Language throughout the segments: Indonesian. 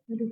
Aduh.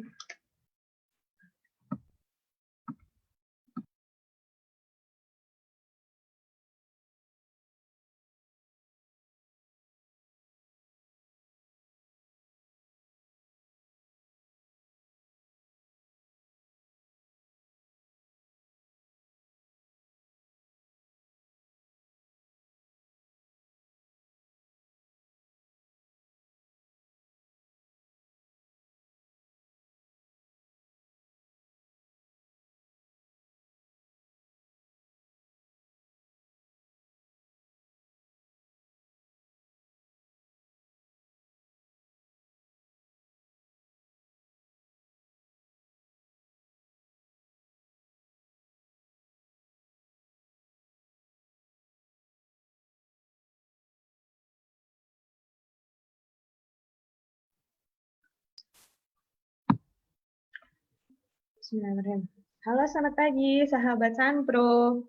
Bismillahirrahmanirrahim. Halo, selamat pagi, sahabat Sanpro.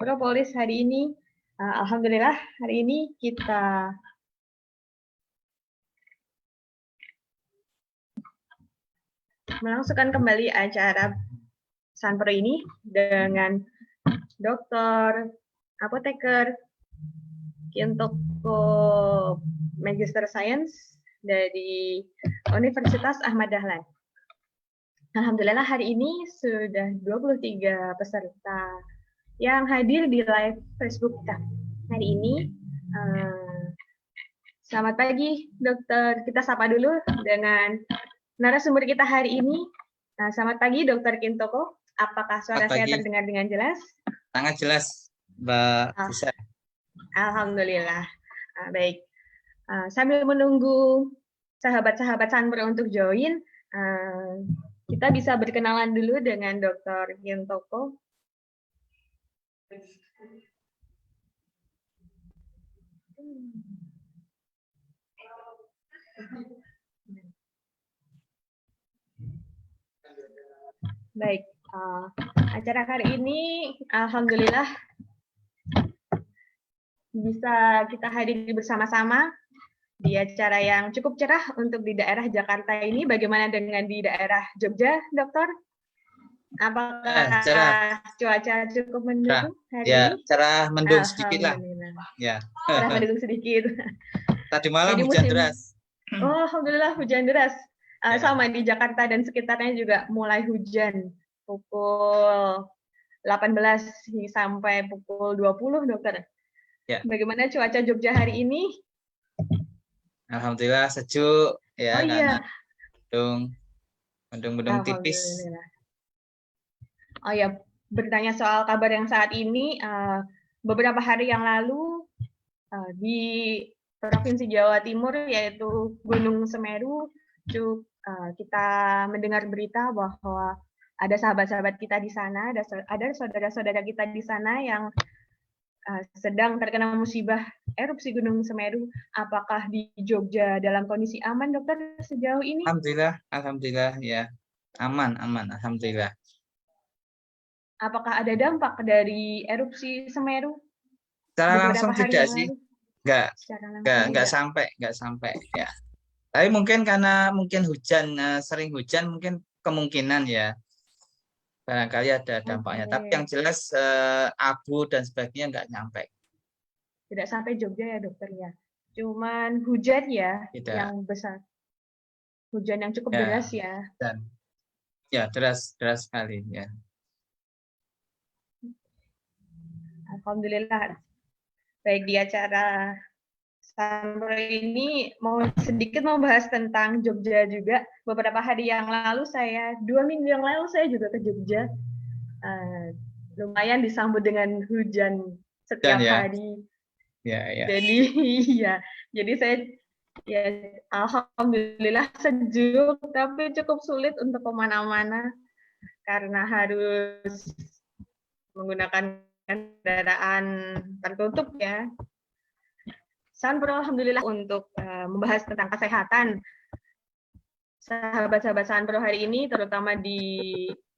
Propolis hari ini, alhamdulillah hari ini kita melangsungkan kembali acara Sanpro ini dengan dokter, apoteker, Kintoko Magister Science dari Universitas Ahmad Dahlan. Alhamdulillah hari ini sudah 23 peserta yang hadir di live Facebook kita. Hari ini, selamat pagi dokter. Kita sapa dulu dengan narasumber kita hari ini. Selamat pagi Dokter Kintoko. Apakah suara saya terdengar dengan jelas? Sangat jelas, Mbak Fisa. Alhamdulillah. Baik. Sambil menunggu sahabat-sahabat Sanpro untuk join, kita bisa berkenalan dulu dengan Dokter Kintoko. Baik, acara hari ini alhamdulillah bisa kita hadiri bersama-sama di acara yang cukup cerah untuk di daerah Jakarta ini. Bagaimana dengan di daerah Jogja, Dokter? Apakah cuaca cukup mendukung hari ini? Cerah mendung sedikit lah. Ya. Cerah mendung sedikit. Tadi malam hujan deras. Oh, alhamdulillah hujan deras. Sama di Jakarta dan sekitarnya juga mulai hujan pukul 18 sampai pukul 20, Dokter. Ya. Bagaimana cuaca Jogja hari ini? Alhamdulillah sejuk ya. Oh iya. Mendung tipis. Oh ya, bertanya soal kabar yang saat ini, beberapa hari yang lalu di Provinsi Jawa Timur, yaitu Gunung Semeru, kita mendengar berita bahwa ada sahabat-sahabat kita di sana, ada saudara-saudara kita di sana yang sedang terkena musibah erupsi Gunung Semeru. Apakah di Jogja dalam kondisi aman, Dokter, sejauh ini? Alhamdulillah ya, aman, alhamdulillah. Apakah ada dampak dari erupsi Semeru? Secara langsung tidak sih, nggak sampai ya. Tapi mungkin karena sering hujan, mungkin kemungkinan ya barangkali ada dampaknya. Tapi yang jelas abu dan sebagainya nggak nyampe. Tidak sampai Jogja ya, Dokter ya. Cuman hujan ya yang besar. Hujan yang cukup deras ya. Dan ya deras sekali ya. Alhamdulillah. Baik, di acara Sanpro ini mau sedikit membahas tentang Jogja juga. Beberapa hari yang lalu 2 minggu yang lalu saya juga ke Jogja. Lumayan disambut dengan hujan setiap hari. Ya. Jadi saya alhamdulillah sejuk, tapi cukup sulit untuk kemana-mana karena harus menggunakan kendaraan tertutup ya. Sanpro alhamdulillah untuk membahas tentang kesehatan sahabat-sahabat Sanpro hari ini, terutama di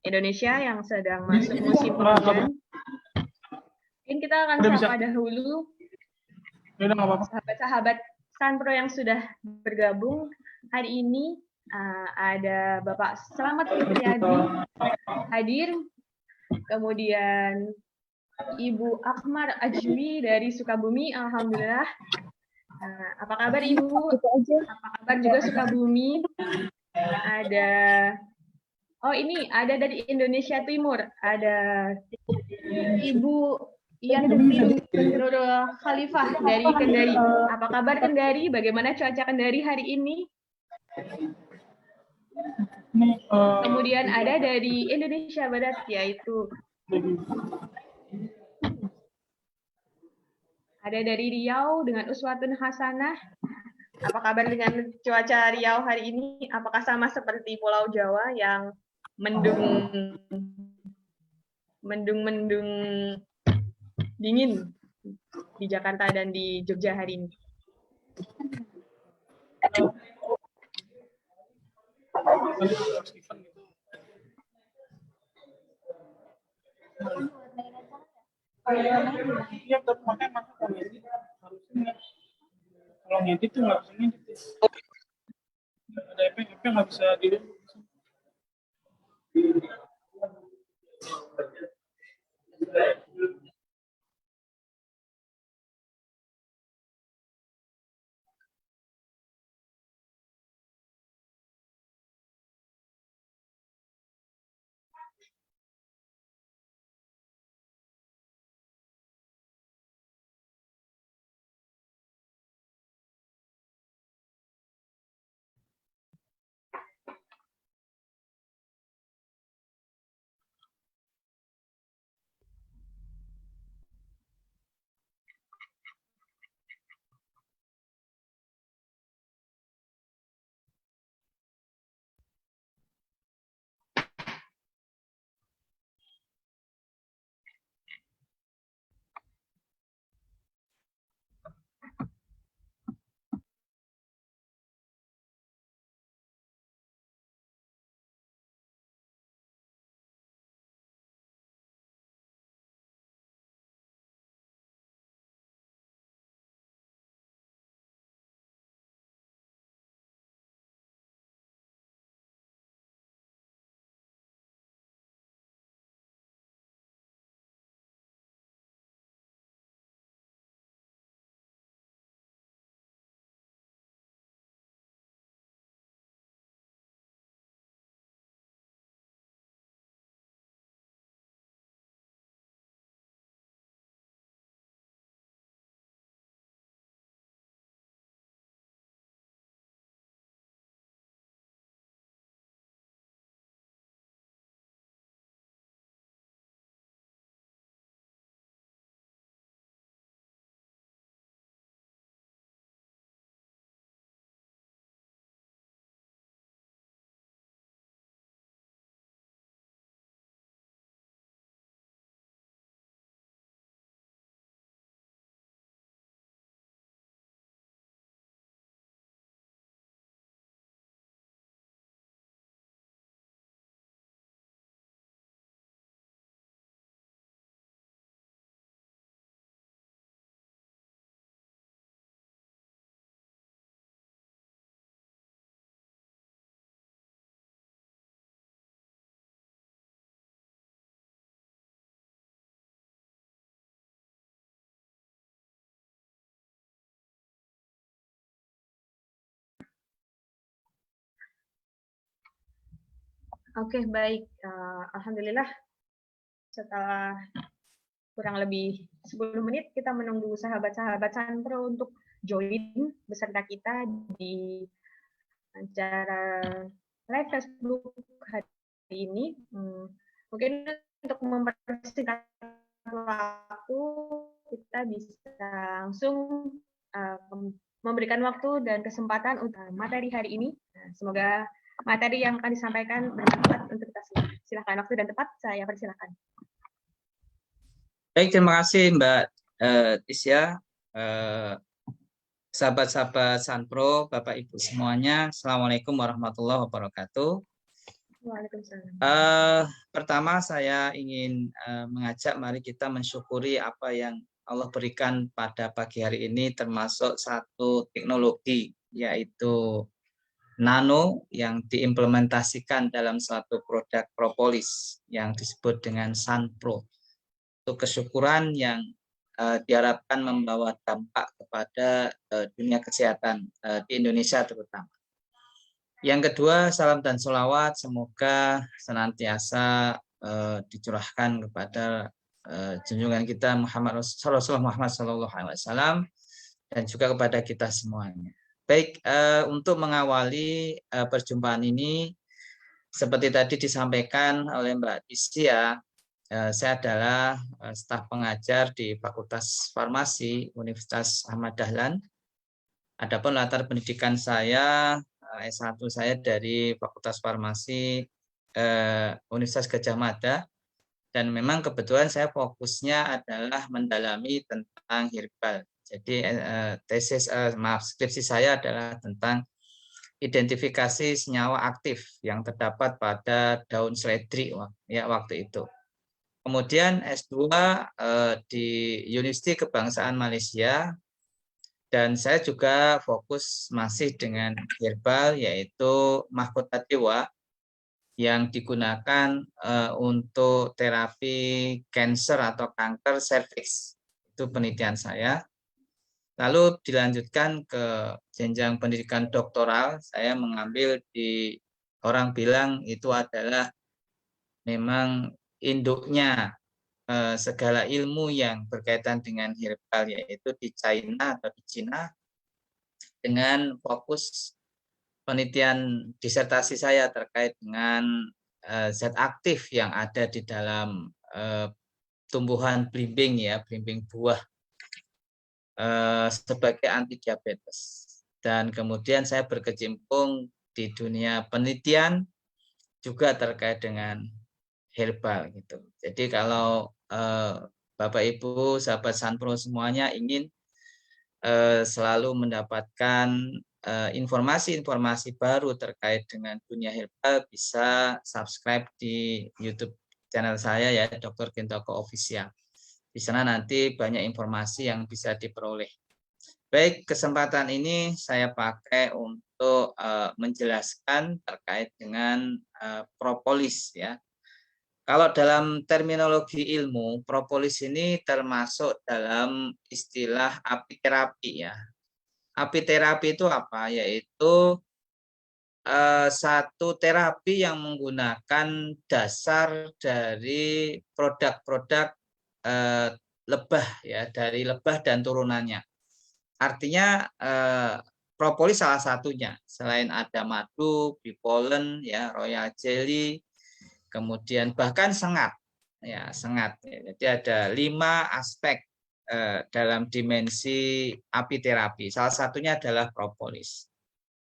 Indonesia yang sedang masuk musim hujan. Mungkin kita akan sapa dahulu sahabat-sahabat Sanpro yang sudah bergabung hari ini. ada Bapak Slamet Fitriadi hadir, kemudian Ibu Akmar Ajmi dari Sukabumi, alhamdulillah. Apa kabar Ibu? Apa kabar juga Sukabumi? Ini ada dari Indonesia Timur, ada Ibu Yanuddin Nurul Khalifah dari Kendari. Apa kabar Kendari? Bagaimana cuaca Kendari hari ini? Kemudian ada dari Indonesia Barat, yaitu ada dari Riau dengan Uswatun Hasanah. Apa kabar dengan cuaca Riau hari ini? Apakah sama seperti Pulau Jawa yang mendung dingin di Jakarta dan di Jogja hari ini? Iya, tapi makanya kalau ngedit tuh nggak bisa ngedit. Ada efek nggak bisa dilihat. Oke, baik. Alhamdulillah setelah kurang lebih 10 menit kita menunggu sahabat-sahabat Sanpro untuk join beserta kita di acara live Facebook hari ini. Mungkin untuk mempersingkat waktu kita bisa langsung memberikan waktu dan kesempatan untuk materi hari ini. Semoga materi yang akan disampaikan bermanfaat untuk kita semua. Silakan, waktu dan tempat saya persilakan. Baik, terima kasih Mbak Tisya. Sahabat-sahabat Sanpro, Bapak Ibu semuanya, Assalamualaikum warahmatullahi wabarakatuh. Waalaikumsalam. Pertama saya ingin mengajak mari kita mensyukuri apa yang Allah berikan pada pagi hari ini, termasuk satu teknologi, yaitu nano yang diimplementasikan dalam suatu produk propolis yang disebut dengan Sunpro. Itu kesyukuran yang diharapkan membawa dampak kepada dunia kesehatan di Indonesia terutama. Yang kedua, salam dan sholawat semoga senantiasa dicurahkan kepada junjungan kita Rasulullah Muhammad SAW dan juga kepada kita semuanya. Baik, untuk mengawali perjumpaan ini, seperti tadi disampaikan oleh Mbak Tistia, saya adalah staf pengajar di Fakultas Farmasi Universitas Ahmad Dahlan. Adapun latar pendidikan saya, S1 saya dari Fakultas Farmasi Universitas Gadjah Mada, dan memang kebetulan saya fokusnya adalah mendalami tentang herbal. Jadi skripsi saya adalah tentang identifikasi senyawa aktif yang terdapat pada daun seledri waktu itu. Kemudian S2 di Universiti Kebangsaan Malaysia, dan saya juga fokus masih dengan herbal, yaitu mahkota dewa yang digunakan untuk terapi kanker atau kanker serviks. Itu penelitian saya. Lalu dilanjutkan ke jenjang pendidikan doktoral, saya mengambil di, orang bilang itu adalah memang induknya segala ilmu yang berkaitan dengan herbal, yaitu di China atau di Cina, dengan fokus penelitian disertasi saya terkait dengan zat aktif yang ada di dalam tumbuhan belimbing, belimbing buah, sebagai anti diabetes. Dan kemudian saya berkecimpung di dunia penelitian juga terkait dengan herbal gitu. Jadi kalau Bapak Ibu sahabat Sunpro semuanya ingin selalu mendapatkan informasi-informasi baru terkait dengan dunia herbal, bisa subscribe di YouTube channel saya ya, Dr. Gintoko Official. Di sana nanti banyak informasi yang bisa diperoleh. Baik, kesempatan ini saya pakai untuk menjelaskan terkait dengan propolis ya. Kalau dalam terminologi ilmu, propolis ini termasuk dalam istilah apiterapi ya. Apiterapi itu apa? Yaitu satu terapi yang menggunakan dasar dari produk-produk lebah ya, dari lebah dan turunannya. Artinya propolis salah satunya. Selain ada madu, bee pollen, ya, royal jelly, kemudian bahkan sengat, ya sengat. Jadi ada 5 aspek dalam dimensi apiterapi. Salah satunya adalah propolis.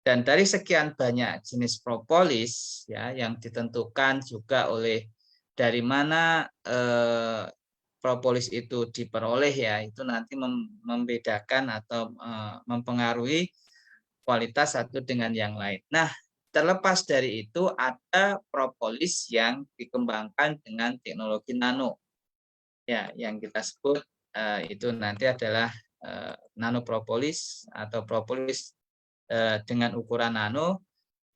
Dan dari sekian banyak jenis propolis ya yang ditentukan juga oleh dari mana propolis itu diperoleh ya, itu nanti membedakan atau mempengaruhi kualitas satu dengan yang lain. Nah, terlepas dari itu ada propolis yang dikembangkan dengan teknologi nano. Ya, yang kita sebut itu nanti adalah nanopropolis atau propolis dengan ukuran nano,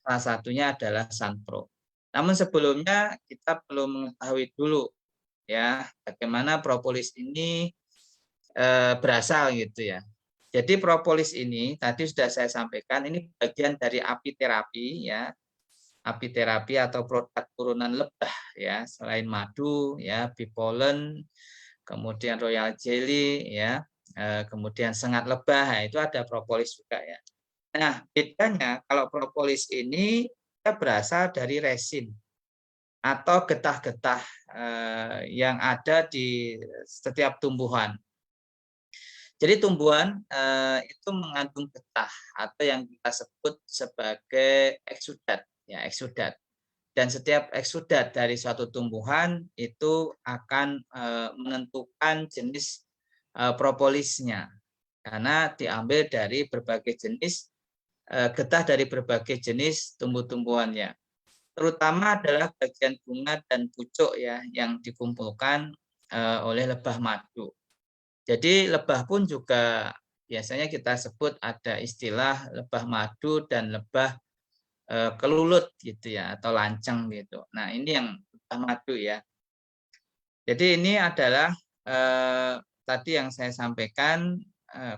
salah satunya adalah Sunpro. Namun sebelumnya kita perlu mengetahui dulu ya bagaimana propolis ini berasal gitu ya. Jadi propolis ini tadi sudah saya sampaikan, ini bagian dari apiterapi ya. Apiterapi atau produk turunan lebah ya, selain madu ya, bee pollen, kemudian royal jelly ya, kemudian sengat lebah, itu ada propolis juga ya. Nah, bedanya kalau propolis ini berasal dari resin atau getah-getah yang ada di setiap tumbuhan. Jadi tumbuhan itu mengandung getah atau yang kita sebut sebagai eksudat, ya eksudat. Dan setiap eksudat dari suatu tumbuhan itu akan menentukan jenis propolisnya, karena diambil dari berbagai jenis getah dari berbagai jenis tumbuh-tumbuhannya. Terutama adalah bagian bunga dan pucuk ya yang dikumpulkan oleh lebah madu. Jadi lebah pun juga biasanya kita sebut ada istilah lebah madu dan lebah kelulut gitu ya, atau lanceng gitu. Nah, ini yang madu ya. Jadi ini adalah tadi yang saya sampaikan,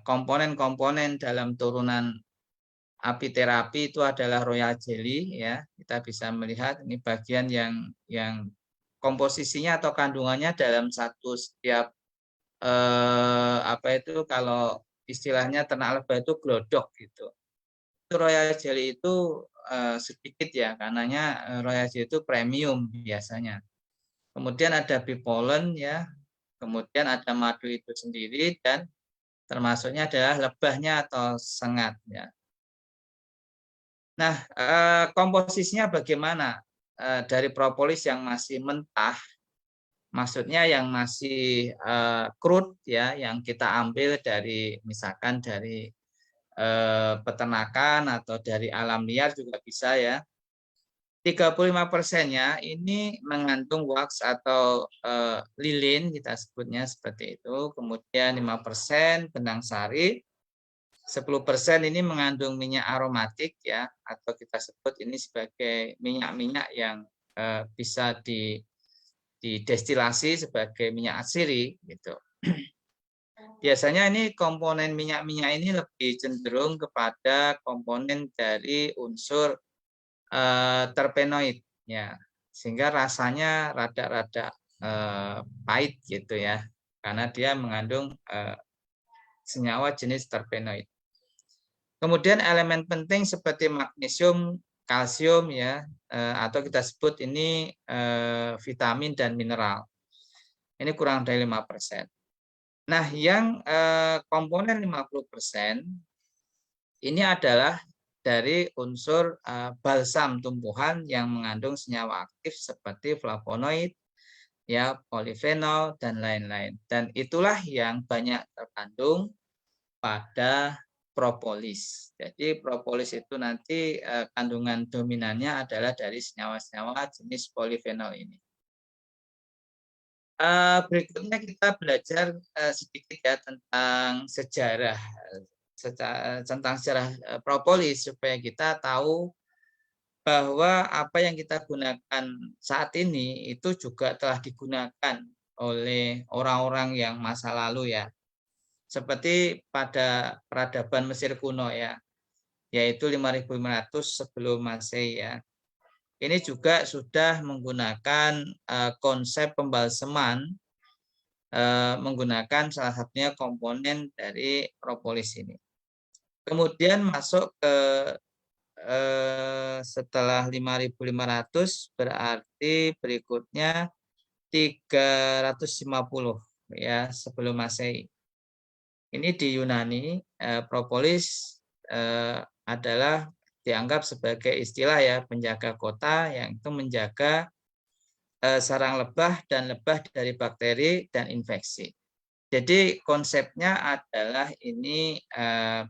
komponen-komponen dalam turunan apiterapi itu adalah royal jelly ya. Kita bisa melihat ini bagian yang komposisinya atau kandungannya dalam setiap apa itu, kalau istilahnya ternak lebah itu glodok gitu. Itu royal jelly itu sedikit ya, karenanya royal jelly itu premium biasanya. Kemudian ada bee pollen ya, kemudian ada madu itu sendiri, dan termasuknya adalah lebahnya atau sengat ya. Nah, komposisinya bagaimana dari propolis yang masih mentah, maksudnya yang masih crude ya, yang kita ambil dari misalkan dari peternakan atau dari alam liar juga bisa ya. 35%-nya ini mengandung wax atau lilin, kita sebutnya seperti itu. Kemudian 5% benang sari, 10% ini mengandung minyak aromatik ya, atau kita sebut ini sebagai minyak-minyak yang bisa didestilasi sebagai minyak atsiri gitu. Biasanya ini komponen minyak-minyak ini lebih cenderung kepada komponen dari unsur terpenoid ya, sehingga rasanya rada-rada pahit gitu ya, karena dia mengandung senyawa jenis terpenoid. Kemudian elemen penting seperti magnesium, kalsium ya, atau kita sebut ini vitamin dan mineral. Ini kurang dari 5%. Nah, yang komponen 50% ini adalah dari unsur balsam tumbuhan yang mengandung senyawa aktif seperti flavonoid, ya, polifenol dan lain-lain. Dan itulah yang banyak terkandung pada propolis. Jadi propolis itu nanti kandungan dominannya adalah dari senyawa-senyawa jenis polifenol ini. Berikutnya kita belajar sedikit ya tentang sejarah propolis, supaya kita tahu bahwa apa yang kita gunakan saat ini itu juga telah digunakan oleh orang-orang yang masa lalu ya. Seperti pada peradaban Mesir kuno ya, yaitu 5.500 sebelum Masehi ya. Ini juga sudah menggunakan konsep pembalseman, menggunakan salah satunya komponen dari propolis ini. Kemudian masuk ke setelah 5.500 berarti berikutnya 350 ya sebelum Masehi. Ini di Yunani propolis adalah dianggap sebagai istilah ya penjaga kota yang itu menjaga sarang lebah dan lebah dari bakteri dan infeksi. Jadi konsepnya adalah ini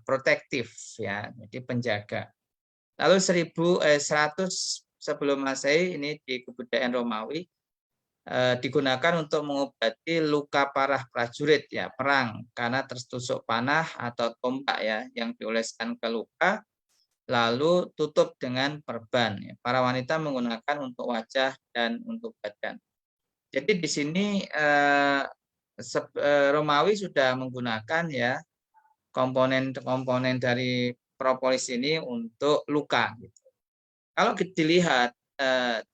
protektif ya, jadi penjaga. Lalu 100 sebelum Masehi ini di kebudayaan Romawi digunakan untuk mengobati luka parah prajurit ya, perang karena tertusuk panah atau tombak ya yang dioleskan ke luka, lalu tutup dengan perban ya. Para wanita menggunakan untuk wajah dan untuk badan. Jadi di sini Romawi sudah menggunakan ya komponen-komponen dari propolis ini untuk luka gitu. Kalau dilihat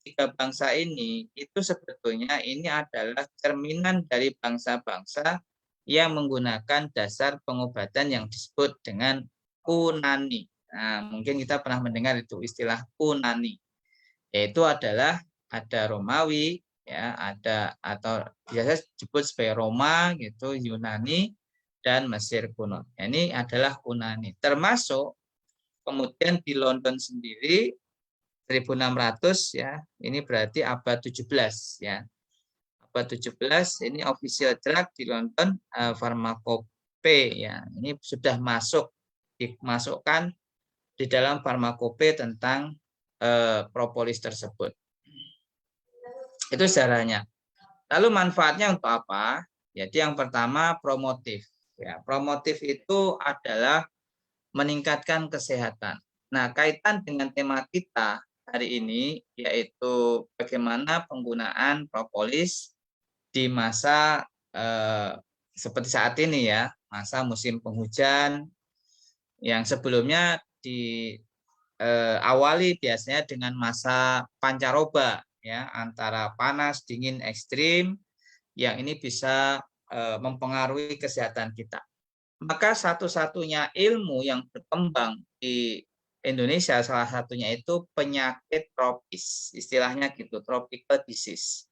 tiga bangsa ini itu sebetulnya ini adalah cerminan dari bangsa-bangsa yang menggunakan dasar pengobatan yang disebut dengan Unani. Nah, mungkin kita pernah mendengar itu istilah Unani, yaitu adalah ada Romawi ya, ada atau biasa disebut sebagai Roma gitu, Yunani dan Mesir kuno. Ini adalah Unani. Termasuk kemudian di London sendiri 1600 ya, ini berarti abad 17 ya. Abad 17 ini official drug di London farmakope ya. Ini sudah dimasukkan di dalam farmakope tentang propolis tersebut. Itu sejarahnya. Lalu manfaatnya untuk apa? Jadi yang pertama promotif ya. Promotif itu adalah meningkatkan kesehatan. Nah, kaitan dengan tema kita hari ini yaitu bagaimana penggunaan propolis di masa seperti saat ini ya, masa musim penghujan yang sebelumnya diawali biasanya dengan masa pancaroba ya, antara panas, dingin, ekstrim yang ini bisa mempengaruhi kesehatan kita. Maka satu-satunya ilmu yang berkembang di Indonesia salah satunya itu penyakit tropis, istilahnya gitu, tropical disease.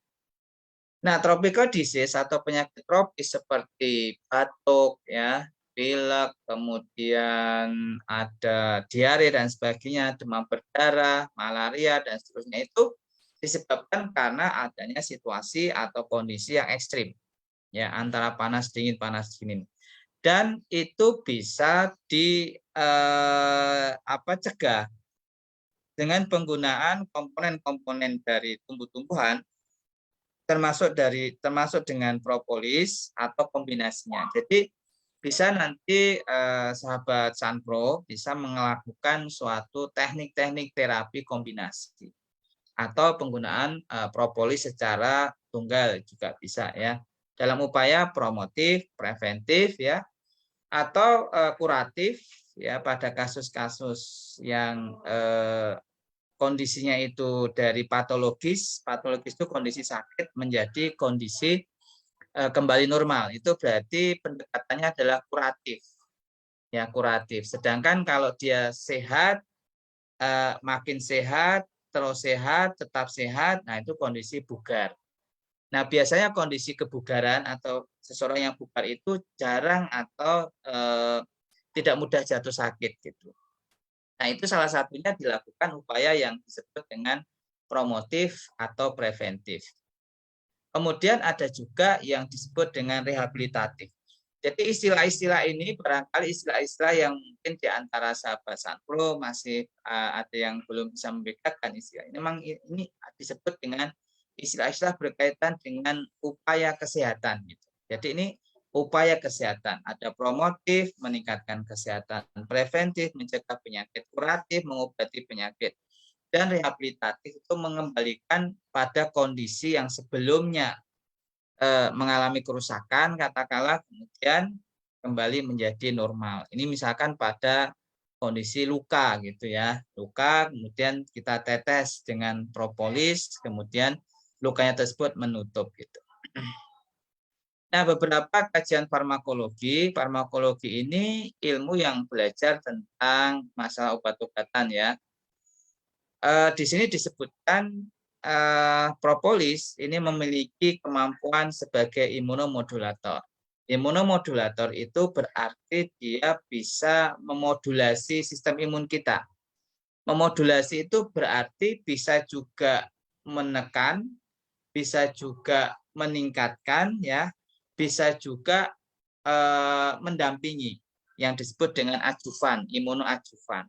Nah, tropical disease atau penyakit tropis seperti batuk, ya, pilek, kemudian ada diare dan sebagainya, demam berdarah, malaria dan seterusnya itu disebabkan karena adanya situasi atau kondisi yang ekstrim, ya, antara panas dingin dan itu bisa cegah dengan penggunaan komponen-komponen dari tumbuh-tumbuhan termasuk dengan propolis atau kombinasinya. Jadi bisa nanti sahabat Sanpro bisa melakukan suatu teknik-teknik terapi kombinasi atau penggunaan propolis secara tunggal juga bisa ya. Dalam upaya promotif, preventif ya, atau kuratif ya pada kasus-kasus yang kondisinya itu dari patologis itu kondisi sakit menjadi kondisi kembali normal. Itu berarti pendekatannya adalah kuratif. Ya, kuratif. Sedangkan kalau dia sehat, makin sehat, terus sehat, tetap sehat, nah itu kondisi bugar. Nah, biasanya kondisi kebugaran atau seseorang yang bugar itu jarang atau tidak mudah jatuh sakit gitu. Nah, itu salah satunya dilakukan upaya yang disebut dengan promotif atau preventif. Kemudian ada juga yang disebut dengan rehabilitatif. Jadi istilah-istilah ini barangkali istilah-istilah yang mungkin di antara sahabat Sanpro masih ada yang belum bisa membedakan istilah ini. Memang ini disebut dengan istilah-istilah berkaitan dengan upaya kesehatan gitu. Jadi ini upaya kesehatan, ada promotif meningkatkan kesehatan, preventif mencegah penyakit, kuratif mengobati penyakit, dan rehabilitatif itu mengembalikan pada kondisi yang sebelumnya mengalami kerusakan katakanlah kemudian kembali menjadi normal. Ini misalkan pada kondisi luka gitu ya, luka kemudian kita tetes dengan propolis kemudian lukanya tersebut menutup gitu. Nah, beberapa kajian farmakologi ini ilmu yang belajar tentang masalah obat-obatan ya. Di sini disebutkan propolis ini memiliki kemampuan sebagai imunomodulator. Imunomodulator itu berarti dia bisa memodulasi sistem imun kita. Memodulasi itu berarti bisa juga menekan, bisa juga meningkatkan ya, bisa juga mendampingi yang disebut dengan adjuvan, imunoadjuvan.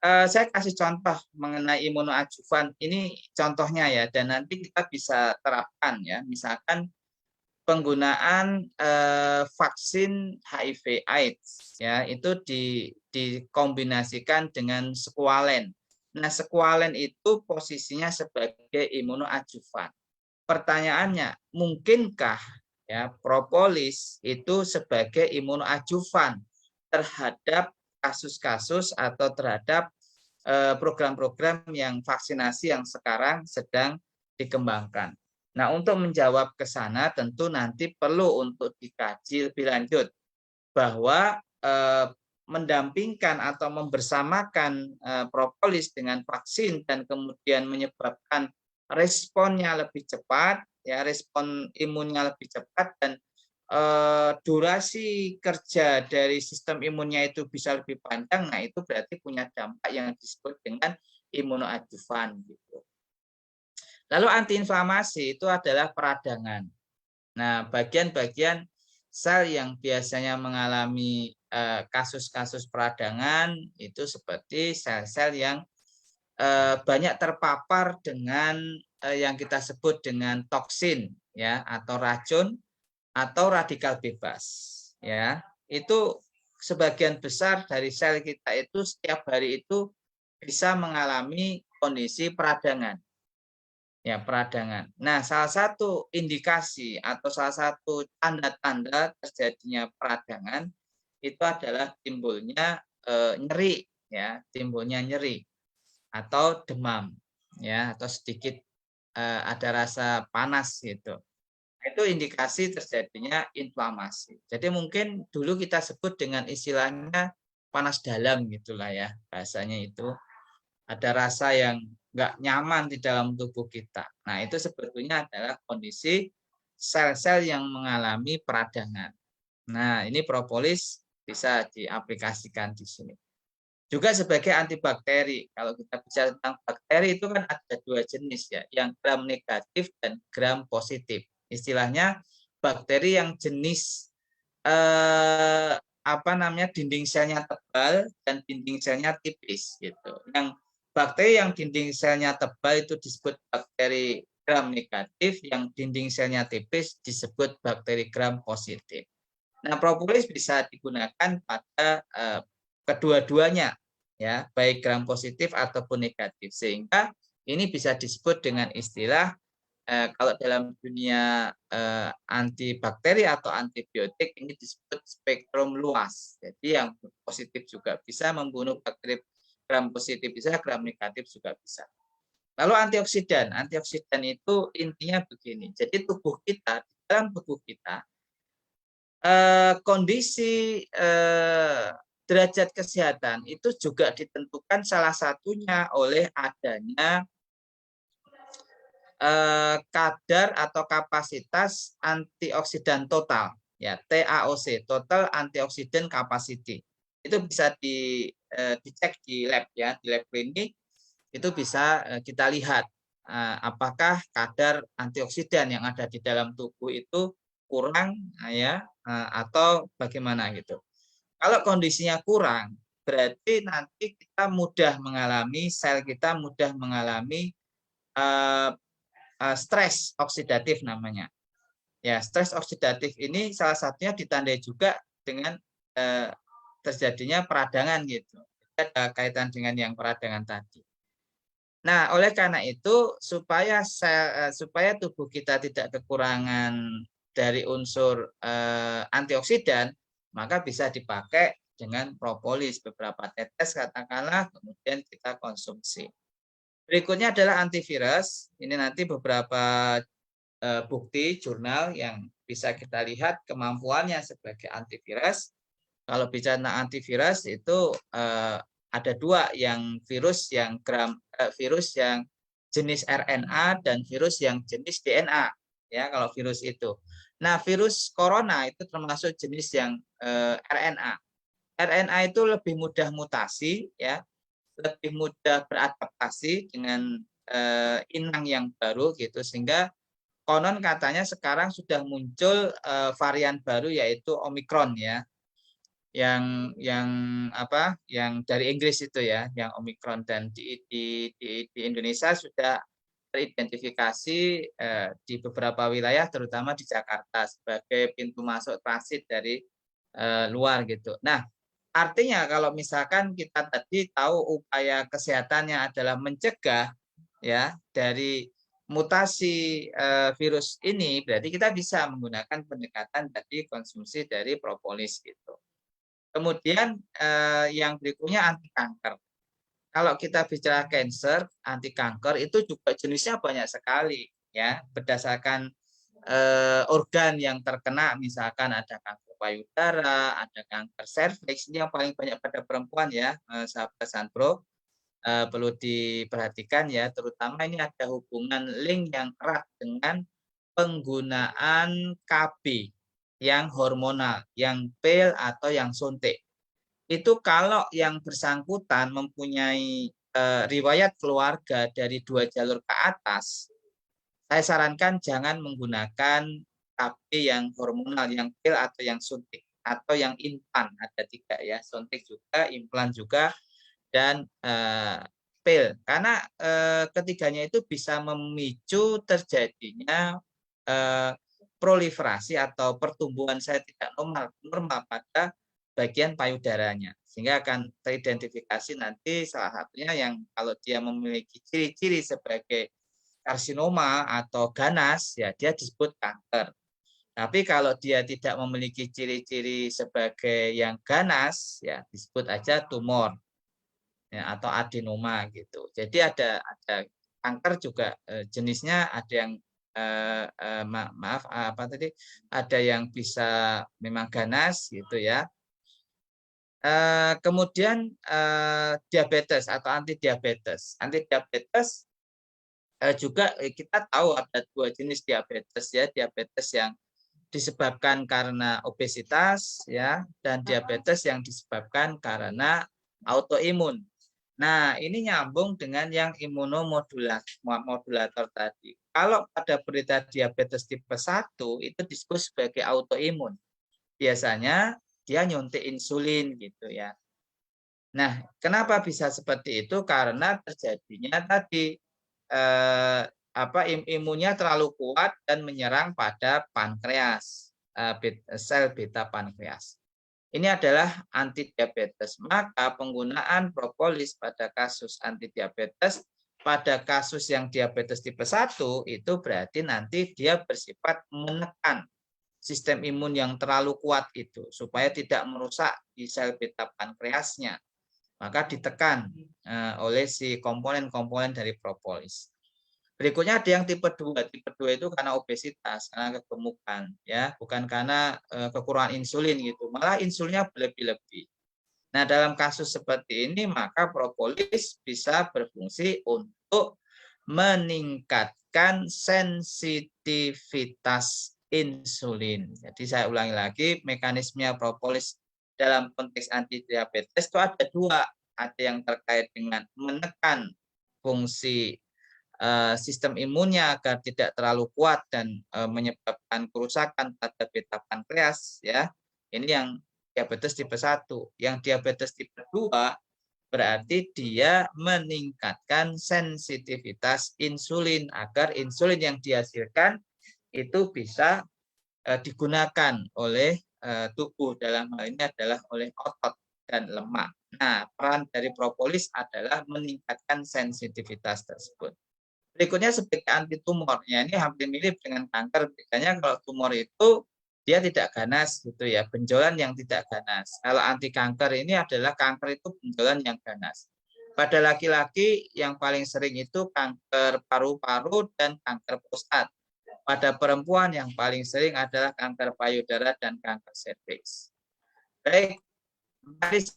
Saya kasih contoh mengenai imunoadjuvan ini contohnya ya, dan nanti kita bisa terapkan ya, misalkan penggunaan vaksin HIV/AIDS ya itu dikombinasikan dengan sekualen. Nah, sekualen itu posisinya sebagai imunoadjuvan. Pertanyaannya, mungkinkah ya propolis itu sebagai imunoadjuvan terhadap kasus-kasus atau terhadap program-program yang vaksinasi yang sekarang sedang dikembangkan. Nah, untuk menjawab ke sana tentu nanti perlu untuk dikaji lebih lanjut bahwa mendampingkan atau membersamakan propolis dengan vaksin dan kemudian menyebabkan responnya lebih cepat, ya respon imunnya lebih cepat dan durasi kerja dari sistem imunnya itu bisa lebih panjang. Nah, itu berarti punya dampak yang disebut dengan imunoadjuvan gitu. Lalu antiinflamasi itu adalah peradangan. Nah, bagian-bagian sel yang biasanya mengalami kasus-kasus peradangan itu seperti sel-sel yang banyak terpapar dengan yang kita sebut dengan toksin ya atau racun atau radikal bebas ya. Itu sebagian besar dari sel kita itu setiap hari itu bisa mengalami kondisi peradangan. Ya, peradangan. Nah, salah satu indikasi atau salah satu tanda-tanda terjadinya peradangan itu adalah timbulnya nyeri, ya, timbulnya nyeri atau demam, ya, atau sedikit ada rasa panas gitu. Itu indikasi terjadinya inflamasi. Jadi mungkin dulu kita sebut dengan istilahnya panas dalam gitulah ya, bahasanya itu. Ada rasa yang nggak nyaman di dalam tubuh kita. Nah, itu sebetulnya adalah kondisi sel-sel yang mengalami peradangan. Nah, ini propolis bisa diaplikasikan di sini. Juga sebagai antibakteri. Kalau kita bicara tentang bakteri itu kan ada dua jenis ya, yang gram negatif dan gram positif. Istilahnya bakteri yang jenis dinding selnya tebal dan dinding selnya tipis gitu. Yang bakteri yang dinding selnya tebal itu disebut bakteri gram negatif, yang dinding selnya tipis disebut bakteri gram positif. Nah, propolis bisa digunakan pada kedua-duanya, ya, baik gram positif ataupun negatif, sehingga ini bisa disebut dengan istilah kalau dalam dunia antibakteri atau antibiotik ini disebut spektrum luas. Jadi yang positif juga bisa membunuh bakteri gram positif bisa, gram negatif juga bisa. Lalu antioksidan. Antioksidan itu intinya begini. Jadi tubuh kita, dalam tubuh kita, kondisi derajat kesehatan itu juga ditentukan salah satunya oleh adanya kadar atau kapasitas antioksidan total, ya, TAOC, total antioksidan capacity. Itu bisa dicek di lab, ya, di lab klinik itu bisa kita lihat apakah kadar antioksidan yang ada di dalam tubuh itu kurang, ya, atau bagaimana gitu. Kalau kondisinya kurang, berarti nanti kita mudah mengalami, sel kita mudah mengalami stres oksidatif namanya. Ya, stres oksidatif ini salah satunya ditandai juga dengan terjadinya peradangan gitu. Ada kaitan dengan yang peradangan tadi. Nah, oleh karena itu supaya tubuh kita tidak kekurangan dari unsur antioksidan, maka bisa dipakai dengan propolis beberapa tetes katakanlah, kemudian kita konsumsi. Berikutnya adalah antivirus. Ini nanti beberapa bukti jurnal yang bisa kita lihat kemampuannya sebagai antivirus. Kalau bicara antivirus itu ada dua, yang virus yang jenis RNA dan virus yang jenis DNA. Ya, kalau virus itu. Nah, virus corona itu termasuk jenis yang RNA. RNA itu lebih mudah mutasi, ya, lebih mudah beradaptasi dengan inang yang baru gitu, sehingga konon katanya sekarang sudah muncul varian baru yaitu Omicron, ya, yang dari Inggris itu, ya, yang Omicron, dan di Indonesia sudah teridentifikasi di beberapa wilayah terutama di Jakarta sebagai pintu masuk transit dari luar gitu. Nah, artinya kalau misalkan kita tadi tahu upaya kesehatannya adalah mencegah, ya, dari mutasi virus ini, berarti kita bisa menggunakan pendekatan tadi konsumsi dari propolis gitu. Kemudian yang berikutnya anti kanker. Kalau kita bicara cancer, anti kanker itu juga jenisnya banyak sekali, ya, berdasarkan organ yang terkena, misalkan ada kanker payudara, ada kanker serviks, ini yang paling banyak pada perempuan, ya, sahabat Sandro, perlu diperhatikan, ya, terutama ini ada hubungan link yang erat dengan penggunaan KB yang hormonal, yang pil atau yang suntik. Itu kalau yang bersangkutan mempunyai riwayat keluarga dari 2 jalur ke atas, saya sarankan jangan menggunakan KB yang hormonal, yang pil atau yang suntik, atau yang implan, ada 3, ya, suntik juga, implan juga, dan pil, karena ketiganya itu bisa memicu terjadinya proliferasi atau pertumbuhan sel tidak normal pada bagian payudaranya, sehingga akan teridentifikasi nanti salah satunya yang kalau dia memiliki ciri-ciri sebagai karsinoma atau ganas, ya dia disebut kanker. Tapi kalau dia tidak memiliki ciri-ciri sebagai yang ganas, ya disebut aja tumor, ya, atau adenoma gitu. Jadi ada kanker juga jenisnya ada yang maaf apa tadi, ada yang bisa memang ganas gitu ya. Kemudian diabetes atau antidiabetes. Antidiabetes juga kita tahu ada dua jenis diabetes ya, diabetes yang disebabkan karena obesitas ya, dan diabetes yang disebabkan karena autoimun. Nah, ini nyambung dengan yang imunomodulator tadi. Kalau pada berita diabetes tipe 1 itu disebut sebagai autoimun. Biasanya dia nyuntik insulin gitu ya. Nah, kenapa bisa seperti itu? Karena terjadinya tadi imunnya terlalu kuat dan menyerang pada pankreas, sel beta pankreas. Ini adalah antidiabetes. Maka penggunaan propolis pada kasus antidiabetes, pada kasus yang diabetes tipe 1 itu berarti nanti dia bersifat menekan sistem imun yang terlalu kuat itu supaya tidak merusak di sel beta pankreasnya. Maka ditekan oleh si komponen-komponen dari propolis. Berikutnya ada yang tipe 2. Tipe 2 itu karena obesitas, karena kegemukan, ya, bukan karena kekurangan insulin gitu. Malah insulinnya berlebih-lebih. Nah, dalam kasus seperti ini maka propolis bisa berfungsi untuk meningkatkan sensitivitas insulin. Jadi saya ulangi lagi, mekanisme propolis dalam konteks antidiabetes itu ada dua. Ada yang terkait dengan menekan fungsi sistem imunnya agar tidak terlalu kuat dan menyebabkan kerusakan pada beta pankreas ya. Ini yang diabetes tipe 1. Yang diabetes tipe 2 berarti dia meningkatkan sensitivitas insulin agar insulin yang dihasilkan itu bisa digunakan oleh tubuh, dalam hal ini adalah oleh otot dan lemak. Nah, peran dari propolis adalah meningkatkan sensitivitas tersebut. Berikutnya sebagai anti tumor, ya ini hampir mirip dengan kanker. Bedanya kalau tumor itu dia tidak ganas gitu ya, benjolan yang tidak ganas. Kalau anti kanker ini adalah kanker itu benjolan yang ganas. Pada laki-laki yang paling sering itu kanker paru-paru dan kanker prostat. Pada perempuan yang paling sering adalah kanker payudara dan kanker serviks. Baik, mari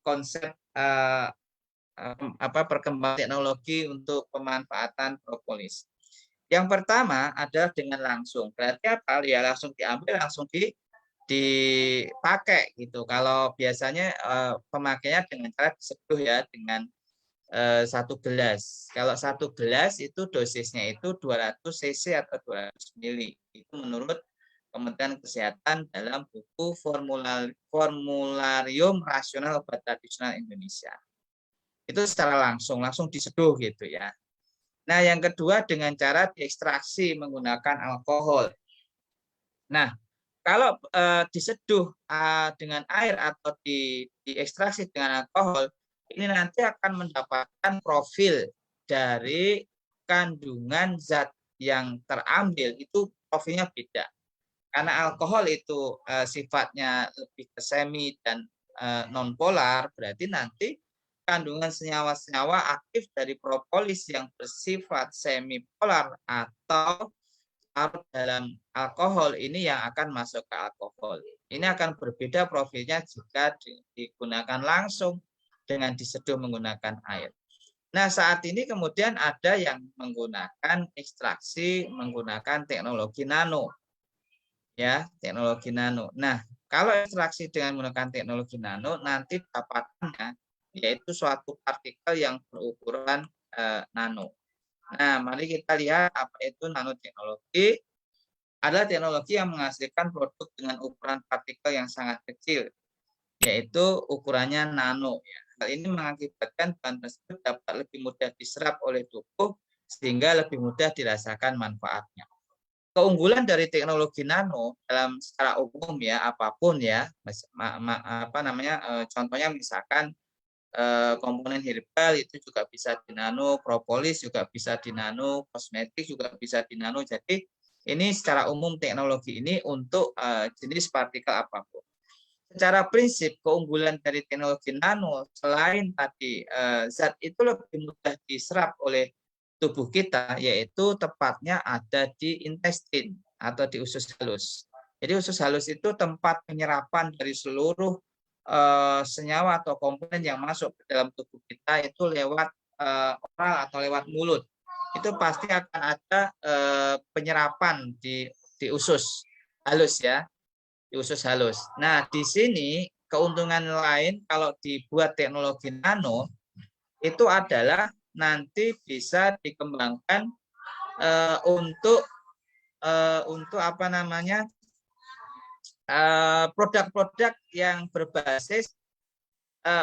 konsep perkembangan teknologi untuk pemanfaatan propolis. Yang pertama adalah dengan langsung. Berarti apa? Ya langsung diambil, langsung dipakai gitu. Kalau biasanya pemakainya dengan cara diseduh ya dengan satu gelas. Kalau satu gelas itu dosisnya itu 200 cc atau 200 ml. Itu menurut Kementerian Kesehatan dalam buku Formularium Rasional Obat Tradisional Indonesia. Itu secara langsung diseduh gitu ya. Nah, yang kedua dengan cara diekstraksi menggunakan alkohol. Nah, kalau diseduh dengan air atau diekstraksi dengan alkohol, ini nanti akan mendapatkan profil dari kandungan zat yang terambil itu profilnya beda. Karena alkohol itu sifatnya lebih ke semi dan nonpolar, berarti nanti kandungan senyawa-senyawa aktif dari propolis yang bersifat semipolar atau larut dalam alkohol ini yang akan masuk ke alkohol. Ini akan berbeda profilnya jika digunakan langsung dengan diseduh menggunakan air. Nah, saat ini kemudian ada yang menggunakan ekstraksi menggunakan teknologi nano. Ya, teknologi nano. Nah, kalau ekstraksi dengan menggunakan teknologi nano nanti dapatnya yaitu suatu partikel yang berukuran nano. Nah, mari kita lihat apa itu nanoteknologi. Adalah teknologi yang menghasilkan produk dengan ukuran partikel yang sangat kecil, yaitu ukurannya nano. Hal ini mengakibatkan bahan tersebut dapat lebih mudah diserap oleh tubuh sehingga lebih mudah dirasakan manfaatnya. keunggulan dari teknologi nano dalam secara umum ya, apapun ya, contohnya misalkan komponen herbal itu juga bisa dinano, propolis juga bisa dinano, kosmetik juga bisa dinano. Jadi ini secara umum teknologi ini untuk jenis partikel apapun. Secara prinsip keunggulan dari teknologi nano selain tadi zat itu lebih mudah diserap oleh tubuh kita, yaitu tepatnya ada di intestin atau di usus halus. Jadi usus halus itu tempat penyerapan dari seluruh senyawa atau komponen yang masuk ke dalam tubuh kita itu lewat oral atau lewat mulut. Itu pasti akan ada penyerapan di usus halus ya, di usus halus. Nah, di sini keuntungan lain kalau dibuat teknologi nano itu adalah nanti bisa dikembangkan untuk apa namanya produk-produk yang berbasis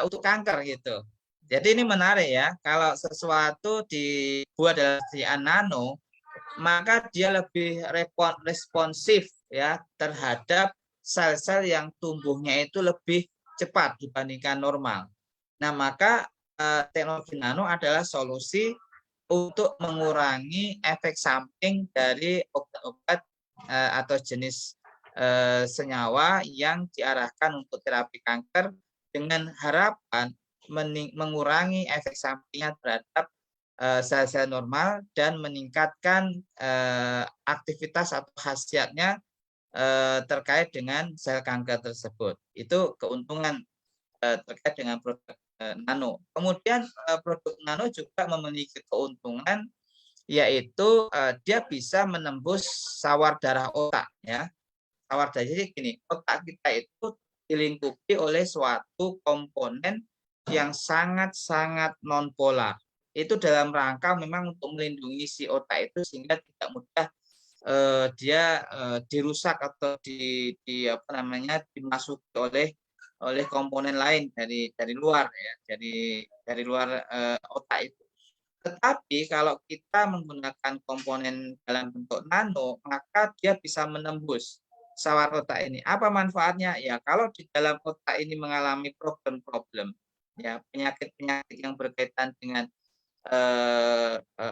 untuk kanker gitu. Jadi ini menarik ya, kalau sesuatu dibuat dalam sediaan nano, maka dia lebih responsif ya terhadap sel-sel yang tumbuhnya itu lebih cepat dibandingkan normal. Nah, maka teknologi nano adalah solusi untuk mengurangi efek samping dari obat-obat atau jenis senyawa yang diarahkan untuk terapi kanker dengan harapan mengurangi efek sampingnya terhadap sel-sel normal dan meningkatkan aktivitas atau khasiatnya terkait dengan sel kanker tersebut. Itu keuntungan terkait dengan produk nano. Kemudian produk nano juga memiliki keuntungan yaitu dia bisa menembus sawar darah otak ya. Sawar darah, jadi gini, otak kita itu dilingkupi oleh suatu komponen yang sangat-sangat nonpolar. Itu dalam rangka memang untuk melindungi si otak itu sehingga tidak mudah dia dirusak atau dimasuki oleh komponen lain dari luar ya, dari luar otak itu. Tetapi kalau kita menggunakan komponen dalam bentuk nano, maka dia bisa menembus sawar otak ini. Apa manfaatnya? Ya, kalau di dalam otak ini mengalami problem-problem, ya penyakit-penyakit yang berkaitan dengan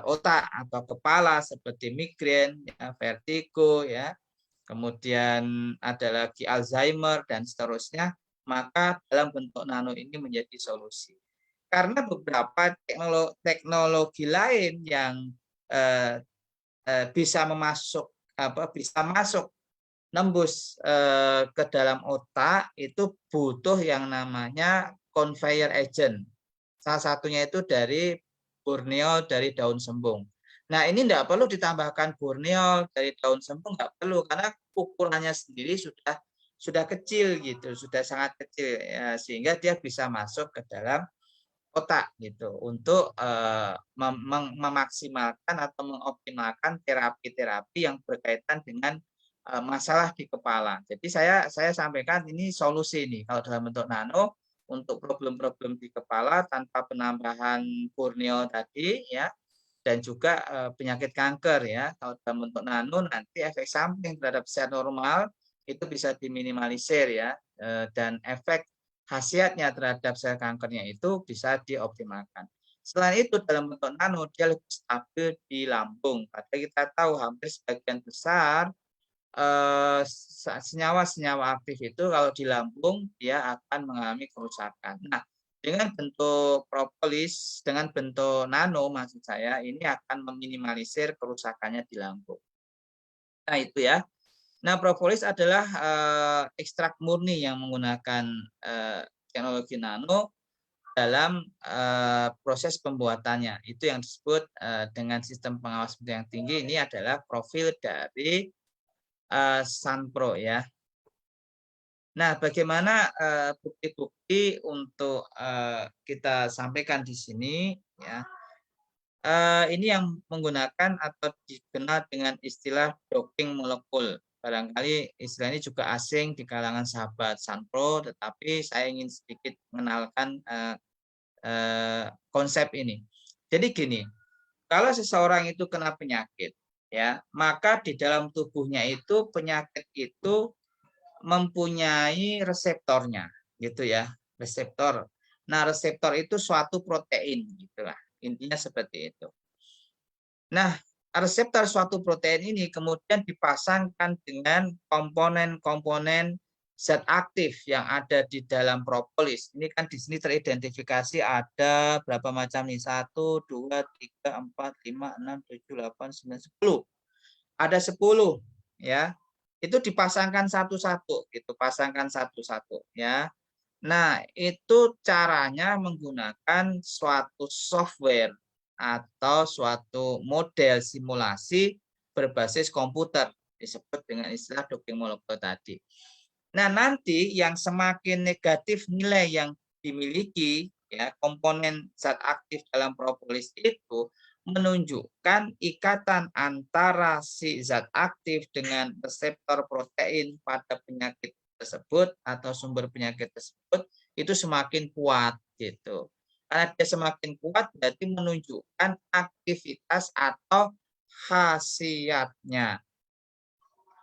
otak atau kepala seperti migrain, ya, vertigo, ya, kemudian ada lagi Alzheimer dan seterusnya, maka dalam bentuk nano ini menjadi solusi. Karena beberapa teknologi lain yang bisa masuk nembus ke dalam otak itu butuh yang namanya conveyor agent. Salah satunya itu dari borneol dari daun sembung. Nah, ini tidak perlu ditambahkan borneol dari daun sembung, nggak perlu karena ukurannya sendiri sudah kecil gitu, sudah sangat kecil ya, sehingga dia bisa masuk ke dalam otak gitu untuk memaksimalkan atau mengoptimalkan terapi-terapi yang berkaitan dengan masalah di kepala. Jadi saya sampaikan ini solusi nih kalau dalam bentuk nano untuk problem-problem di kepala tanpa penambahan borneol tadi ya, dan juga penyakit kanker ya. Kalau dalam bentuk nano nanti efek samping terhadap sel normal itu bisa diminimalisir ya, dan efek khasiatnya terhadap sel kankernya itu bisa dioptimalkan. Selain itu dalam bentuk nano dia lebih stabil di lambung. Padahal kita tahu hampir sebagian besar senyawa-senyawa aktif itu kalau di lambung dia akan mengalami kerusakan. Nah, dengan bentuk propolis, dengan bentuk nano maksud saya, ini akan meminimalisir kerusakannya di lambung. Nah, itu ya. Nah, propolis adalah ekstrak murni yang menggunakan teknologi nano dalam proses pembuatannya. Itu yang disebut dengan sistem pengawas mutu yang tinggi. Ini adalah profil dari Sunpro ya. Nah, bagaimana bukti-bukti untuk kita sampaikan di sini ya? Ini yang menggunakan atau dikenal dengan istilah docking molekul. Barangkali istilah ini juga asing di kalangan sahabat Sunpro, tetapi saya ingin sedikit mengenalkan konsep ini. Jadi gini, kalau seseorang itu kena penyakit, ya, maka di dalam tubuhnya itu penyakit itu mempunyai reseptornya, gitu ya, reseptor. Nah, reseptor itu suatu protein, gitulah. Intinya seperti itu. Nah, reseptor suatu protein ini kemudian dipasangkan dengan komponen-komponen zat aktif yang ada di dalam propolis. Ini kan di sini teridentifikasi ada berapa macam nih? 1, 2, 3, 4, 5, 6, 7, 8, 9, 10. Ada 10 ya. Itu dipasangkan satu-satu, gitu, pasangkan satu-satu ya. Nah, itu caranya menggunakan suatu software atau suatu model simulasi berbasis komputer, disebut dengan istilah docking molekul tadi. Nah, nanti yang semakin negatif nilai yang dimiliki ya komponen zat aktif dalam propolis itu menunjukkan ikatan antara si zat aktif dengan reseptor protein pada penyakit tersebut atau sumber penyakit tersebut itu semakin kuat gitu. Karena dia semakin kuat berarti menunjukkan aktivitas atau khasiatnya.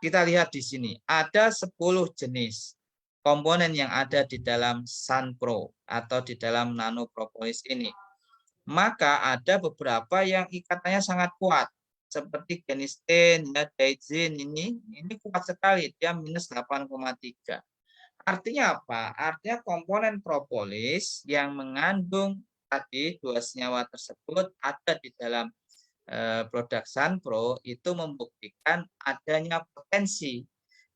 Kita lihat di sini ada 10 jenis komponen yang ada di dalam Sunpro atau di dalam nanopropolis ini. Maka ada beberapa yang ikatannya sangat kuat seperti genistein ya daizin ini kuat sekali, dia minus 8,3. Artinya apa? Artinya komponen propolis yang mengandung tadi 2 senyawa tersebut ada di dalam produk Sunpro itu membuktikan adanya potensi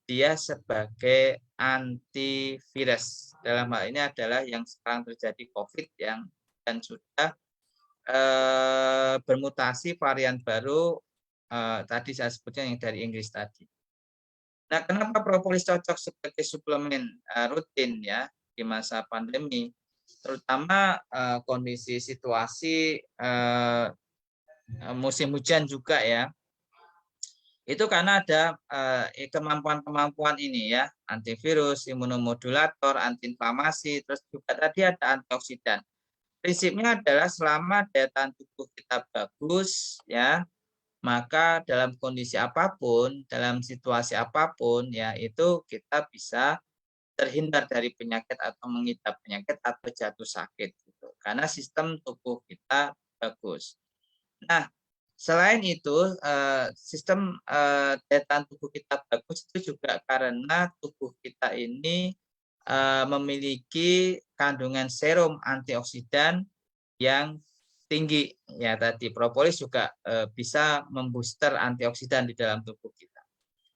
dia sebagai antivirus. Dalam hal ini adalah yang sekarang terjadi COVID yang dan sudah bermutasi varian baru tadi saya sebutnya yang dari Inggris tadi. Nah, kenapa propolis cocok sebagai suplemen rutin ya di masa pandemi, terutama kondisi situasi musim hujan juga ya. Itu karena ada kemampuan-kemampuan ini ya, antivirus, imunomodulator, antiinflamasi, terus juga tadi ada antioksidan. Prinsipnya adalah selama daya tahan tubuh kita bagus ya, maka dalam kondisi apapun, dalam situasi apapun ya itu kita bisa terhindar dari penyakit atau mengidap penyakit atau jatuh sakit gitu. Karena sistem tubuh kita bagus. Nah, selain itu sistem daya tahan tubuh kita bagus itu juga karena tubuh kita ini memiliki kandungan serum antioksidan yang tinggi ya tadi propolis juga bisa membooster antioksidan di dalam tubuh kita.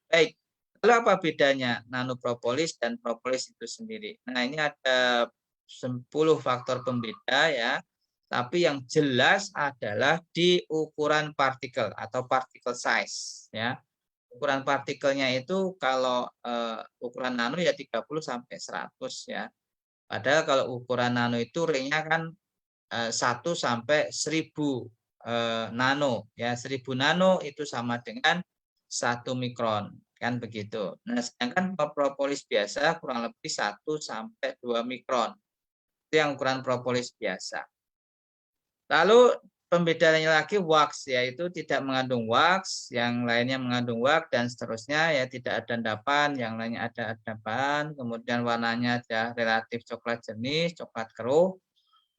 Baik, lalu apa bedanya nanopropolis dan propolis itu sendiri? Nah, ini ada 10 faktor pembeda ya. Tapi yang jelas adalah di ukuran partikel atau particle size ya. Ukuran partikelnya itu kalau ukuran nano ya 30 sampai 100 ya. Padahal kalau ukuran nano itu ringnya kan 1 sampai 1000 nano ya. 1000 nano itu sama dengan 1 mikron kan begitu. Nah, sedangkan propolis biasa kurang lebih 1 sampai 2 mikron. Itu yang ukuran propolis biasa. Lalu pembedaannya lagi wax, yaitu tidak mengandung wax, yang lainnya mengandung wax dan seterusnya ya tidak ada endapan, yang lainnya ada endapan, kemudian warnanya ada relatif coklat jenis, coklat keruh.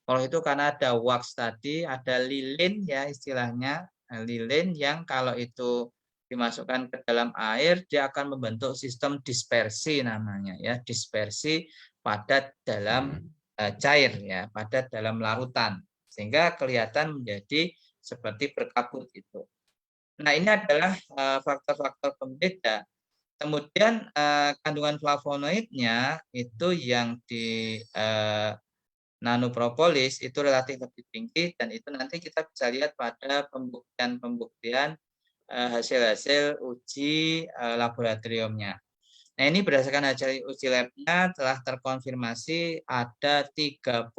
Kalau itu karena ada wax tadi, ada lilin ya istilahnya, lilin yang kalau itu dimasukkan ke dalam air dia akan membentuk sistem dispersi namanya ya, dispersi padat dalam cair ya, padat dalam larutan. Sehingga kelihatan menjadi seperti berkabut itu. Nah, ini adalah faktor-faktor pembeda. Kemudian kandungan flavonoidnya itu yang di nanopropolis itu relatif lebih tinggi dan itu nanti kita bisa lihat pada pembuktian hasil-hasil uji laboratoriumnya. Nah, ini berdasarkan hasil uji labnya telah terkonfirmasi ada 37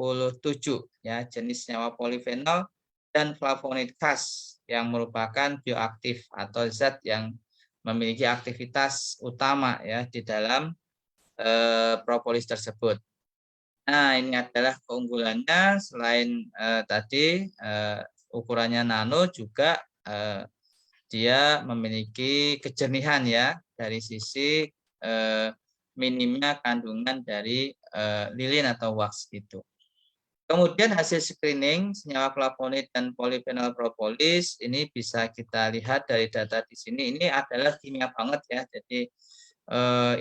ya jenis senyawa polifenol dan flavonoid khas yang merupakan bioaktif atau zat yang memiliki aktivitas utama ya di dalam propolis tersebut. Nah, ini adalah keunggulannya selain tadi ukurannya nano juga dia memiliki kejernihan ya dari sisi minimnya kandungan dari lilin atau wax gitu. Kemudian hasil screening senyawa flavonoid dan polifenol propolis ini bisa kita lihat dari data di sini. Ini adalah kimia banget ya. Jadi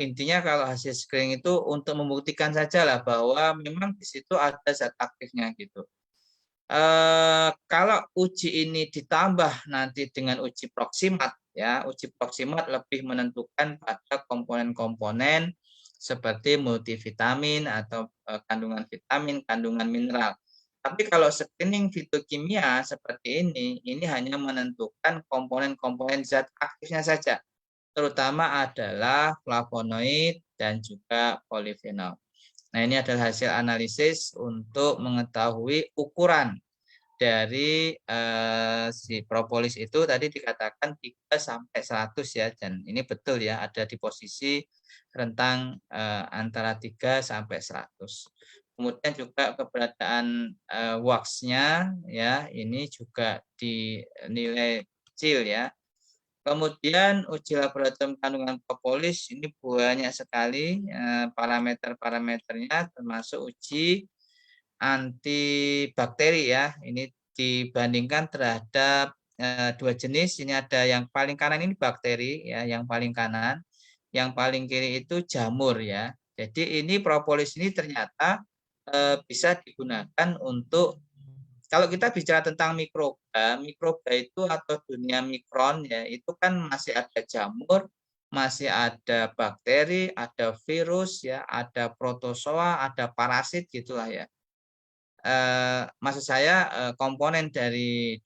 intinya kalau hasil screening itu untuk membuktikan saja lah bahwa memang di situ ada zat aktifnya gitu. Kalau uji ini ditambah nanti dengan uji proksimat ya, uji proksimat lebih menentukan pada komponen-komponen seperti multivitamin atau kandungan vitamin, kandungan mineral. Tapi kalau screening fitokimia seperti ini hanya menentukan komponen-komponen zat aktifnya saja, terutama adalah flavonoid dan juga polifenol. Nah, ini adalah hasil analisis untuk mengetahui ukuran dari si propolis itu tadi dikatakan 3 sampai 100 ya, dan ini betul ya, ada di posisi rentang antara 3 sampai 100. Kemudian juga keberadaan wax-nya ya, ini juga dinilai kecil ya. Kemudian uji laboratorium kandungan propolis ini banyak sekali parameter-parameternya, termasuk uji antibakteri ya. Ini dibandingkan terhadap 2 jenis. Ini ada yang paling kanan ini bakteri ya, yang paling kanan. Yang paling kiri itu jamur ya. Jadi ini propolis ini ternyata bisa digunakan untuk, kalau kita bicara tentang mikroba itu atau dunia mikron ya, itu kan masih ada jamur, masih ada bakteri, ada virus ya, ada protozoa, ada parasit gitulah ya. Maksud saya komponen dari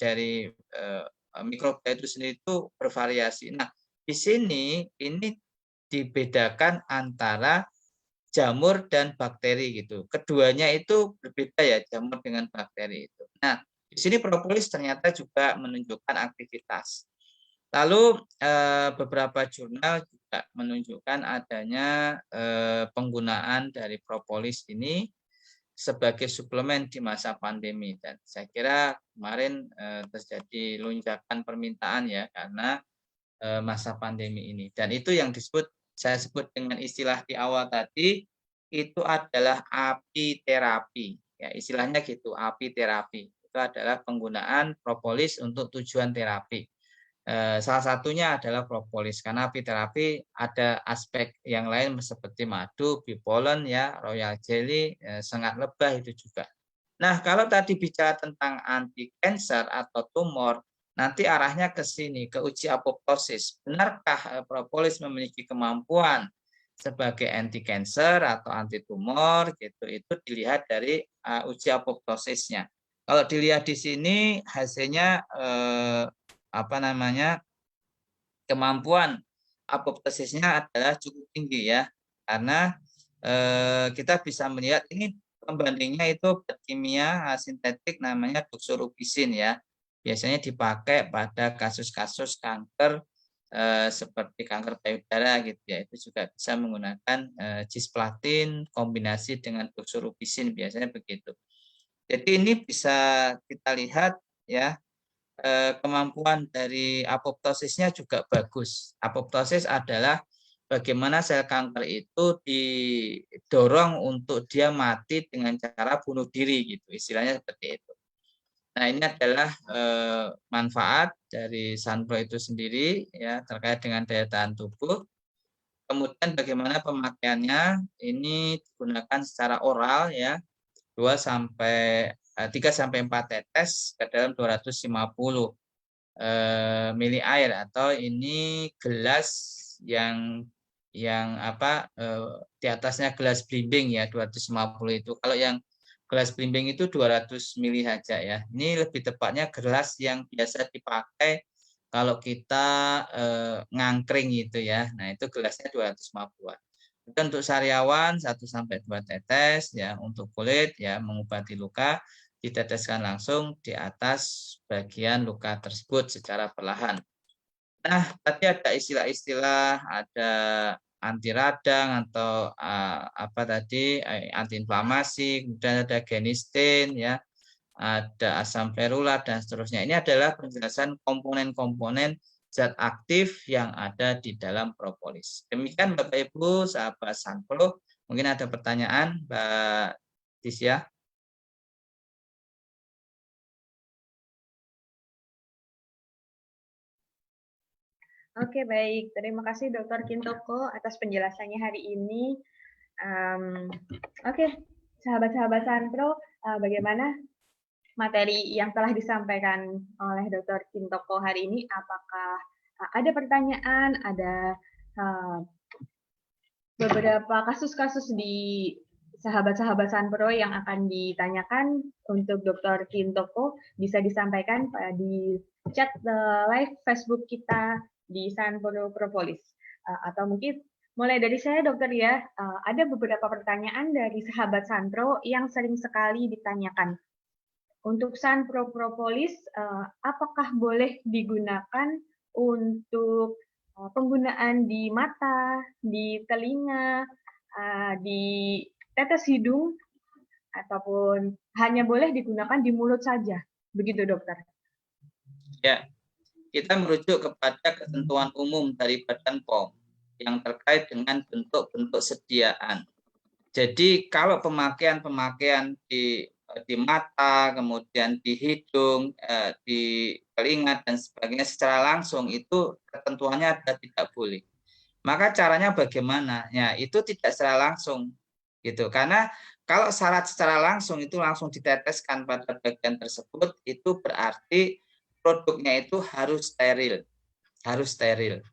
mikroba itu sendiri itu bervariasi. Nah, di sini ini dibedakan antara jamur dan bakteri gitu. Keduanya itu berbeda ya, jamur dengan bakteri itu. Nah, di sini propolis ternyata juga menunjukkan aktivitas. Lalu beberapa jurnal juga menunjukkan adanya penggunaan dari propolis ini sebagai suplemen di masa pandemi, dan saya kira kemarin terjadi lonjakan permintaan ya karena masa pandemi ini, dan itu yang saya sebut dengan istilah di awal tadi, itu adalah apiterapi ya, istilahnya gitu, apiterapi itu adalah penggunaan propolis untuk tujuan terapi. Salah satunya adalah propolis, karena apiterapi ada aspek yang lain seperti madu, bee pollen ya, royal jelly, sengat lebah itu juga. Nah, kalau tadi bicara tentang anti cancer atau tumor, nanti arahnya ke sini, ke uji apoptosis. Benarkah propolis memiliki kemampuan sebagai anti cancer atau anti tumor gitu? Itu dilihat dari uji apoptosisnya. Kalau dilihat di sini hasilnya kemampuan apoptosisnya adalah cukup tinggi ya, karena kita bisa melihat ini pembandingnya itu kimia sintetik namanya doxorubicin ya. Biasanya dipakai pada kasus-kasus kanker seperti kanker payudara gitu ya. Itu juga bisa menggunakan cisplatin kombinasi dengan doxorubicin, biasanya begitu. Jadi ini bisa kita lihat ya, kemampuan dari apoptosisnya juga bagus. Apoptosis adalah bagaimana sel kanker itu didorong untuk dia mati dengan cara bunuh diri gitu, istilahnya seperti itu. Nah, ini adalah manfaat dari sunflower itu sendiri ya, terkait dengan daya tahan tubuh. Kemudian bagaimana pemakaiannya, ini digunakan secara oral ya, 3 sampai 4 tetes ke dalam 250 mili air, atau ini gelas yang di atasnya gelas blimbing ya, 250 itu. Kalau yang gelas blimbing itu 200 mili saja ya. Ini lebih tepatnya gelas yang biasa dipakai kalau kita ngangkring gitu ya. Nah, itu gelasnya 250-an. Dan untuk sariawan 1 sampai 2 tetes ya, untuk kulit ya mengobati luka diteteskan langsung di atas bagian luka tersebut secara perlahan. Nah, tadi ada istilah-istilah, ada anti radang atau antiinflamasi, kemudian ada genistein ya, ada asam ferulat dan seterusnya. Ini adalah penjelasan komponen-komponen zat aktif yang ada di dalam propolis. Demikian Bapak Ibu, sahabat Sanpro. Mungkin ada pertanyaan, Mbak Tisya. Oke, baik. Terima kasih Dr. Kintoko atas penjelasannya hari ini. Oke, sahabat-sahabat Sanpro, bagaimana materi yang telah disampaikan oleh Dr. Kintoko hari ini? Apakah ada pertanyaan, ada beberapa kasus-kasus di sahabat-sahabat Sanpro yang akan ditanyakan untuk Dr. Kintoko? Bisa disampaikan di chat live Facebook kita di Sanpro Propolis. Atau mungkin mulai dari saya, dokter ya, ada beberapa pertanyaan dari sahabat Sanpro yang sering sekali ditanyakan. Untuk Sanpro Propolis, apakah boleh digunakan untuk penggunaan di mata, di telinga, di tetes hidung, ataupun hanya boleh digunakan di mulut saja? Begitu, dokter. Ya, kita merujuk kepada ketentuan umum dari Badan POM yang terkait dengan bentuk-bentuk sediaan. Jadi kalau pemakaian di mata, kemudian di hidung, di telinga dan sebagainya secara langsung itu ketentuannya ada tidak boleh. Maka caranya bagaimana? Ya, itu tidak secara langsung gitu. Karena kalau syarat secara langsung itu langsung diteteskan pada bagian tersebut, itu berarti produknya itu harus steril. Harus steril.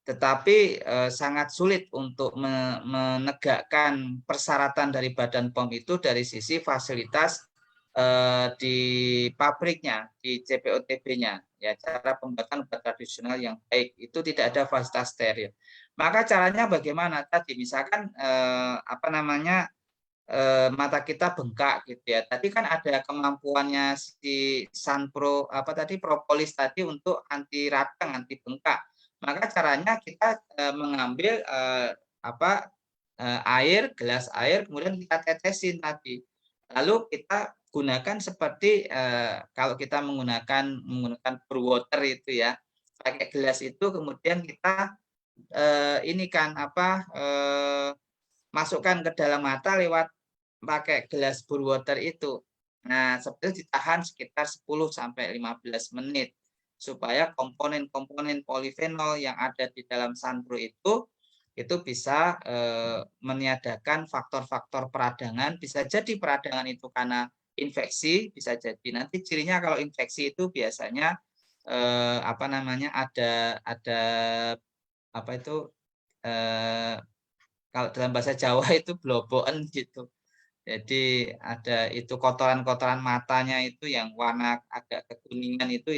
Tetapi sangat sulit untuk menegakkan persyaratan dari Badan POM itu dari sisi fasilitas di pabriknya, di CPOTB-nya, ya, cara pembuatan obat tradisional yang baik itu tidak ada fasilitas steril. Maka caranya bagaimana? Tadi misalkan mata kita bengkak gitu ya. Tadi kan ada kemampuannya si Sanpro propolis tadi untuk anti radang, anti bengkak. Maka caranya kita mengambil air, gelas air, kemudian kita tetesin tadi. Lalu kita gunakan seperti kalau kita menggunakan brew water itu ya, pakai gelas itu kemudian kita masukkan ke dalam mata lewat pakai gelas brew water itu. Nah, seperti ditahan sekitar 10-15 menit supaya komponen-komponen polifenol yang ada di dalam Sanpro itu bisa meniadakan faktor-faktor peradangan. Bisa jadi peradangan itu karena infeksi, bisa jadi nanti cirinya kalau infeksi itu biasanya kalau dalam bahasa Jawa itu bloboen gitu. Jadi ada itu kotoran-kotoran matanya itu yang warna agak kekuningan itu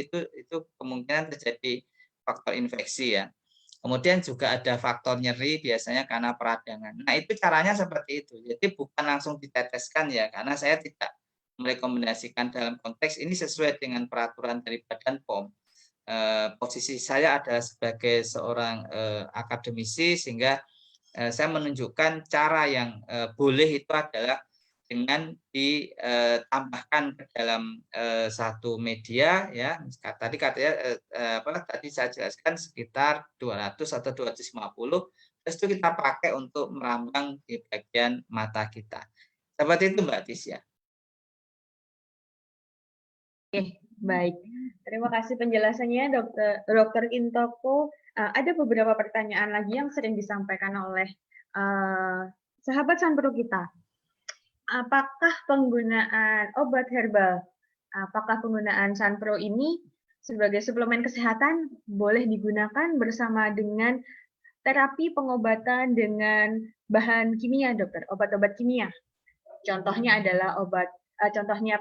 kemungkinan terjadi faktor infeksi ya. Kemudian juga ada faktor nyeri biasanya karena peradangan. Nah, itu caranya seperti itu. Jadi bukan langsung diteteskan ya, karena saya tidak merekomendasikan dalam konteks ini sesuai dengan peraturan dari Badan POM. Posisi saya adalah sebagai seorang akademisi sehingga saya menunjukkan cara yang boleh itu adalah dengan ditambahkan ke dalam satu media ya. Tadi katanya tadi saya jelaskan sekitar 200 atau 250, terus itu kita pakai untuk merambang di bagian mata kita. Seperti itu Mbak Tisya. Oke, baik. Terima kasih penjelasannya Dr. Kintoko. Ada beberapa pertanyaan lagi yang sering disampaikan oleh sahabat Sanpro kita. Apakah penggunaan obat herbal, apakah penggunaan Sanpro ini sebagai suplemen kesehatan boleh digunakan bersama dengan terapi pengobatan dengan bahan kimia, dokter, obat-obat kimia? Contohnya adalah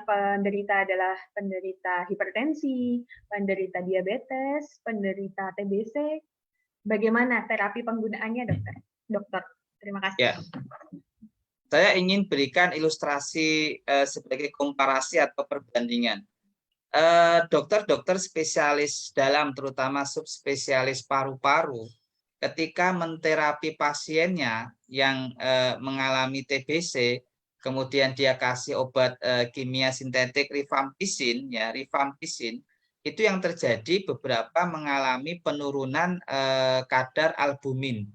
penderita adalah penderita hipertensi, penderita diabetes, penderita TBC. Bagaimana terapi penggunaannya, dokter? Dokter, terima kasih. Ya. Saya ingin berikan ilustrasi sebagai komparasi atau perbandingan. Dokter-dokter spesialis dalam, terutama subspesialis paru-paru, ketika menterapi pasiennya yang mengalami TBC, kemudian dia kasih obat kimia sintetik rifampicin, ya rifampicin, itu yang terjadi beberapa mengalami penurunan kadar albumin,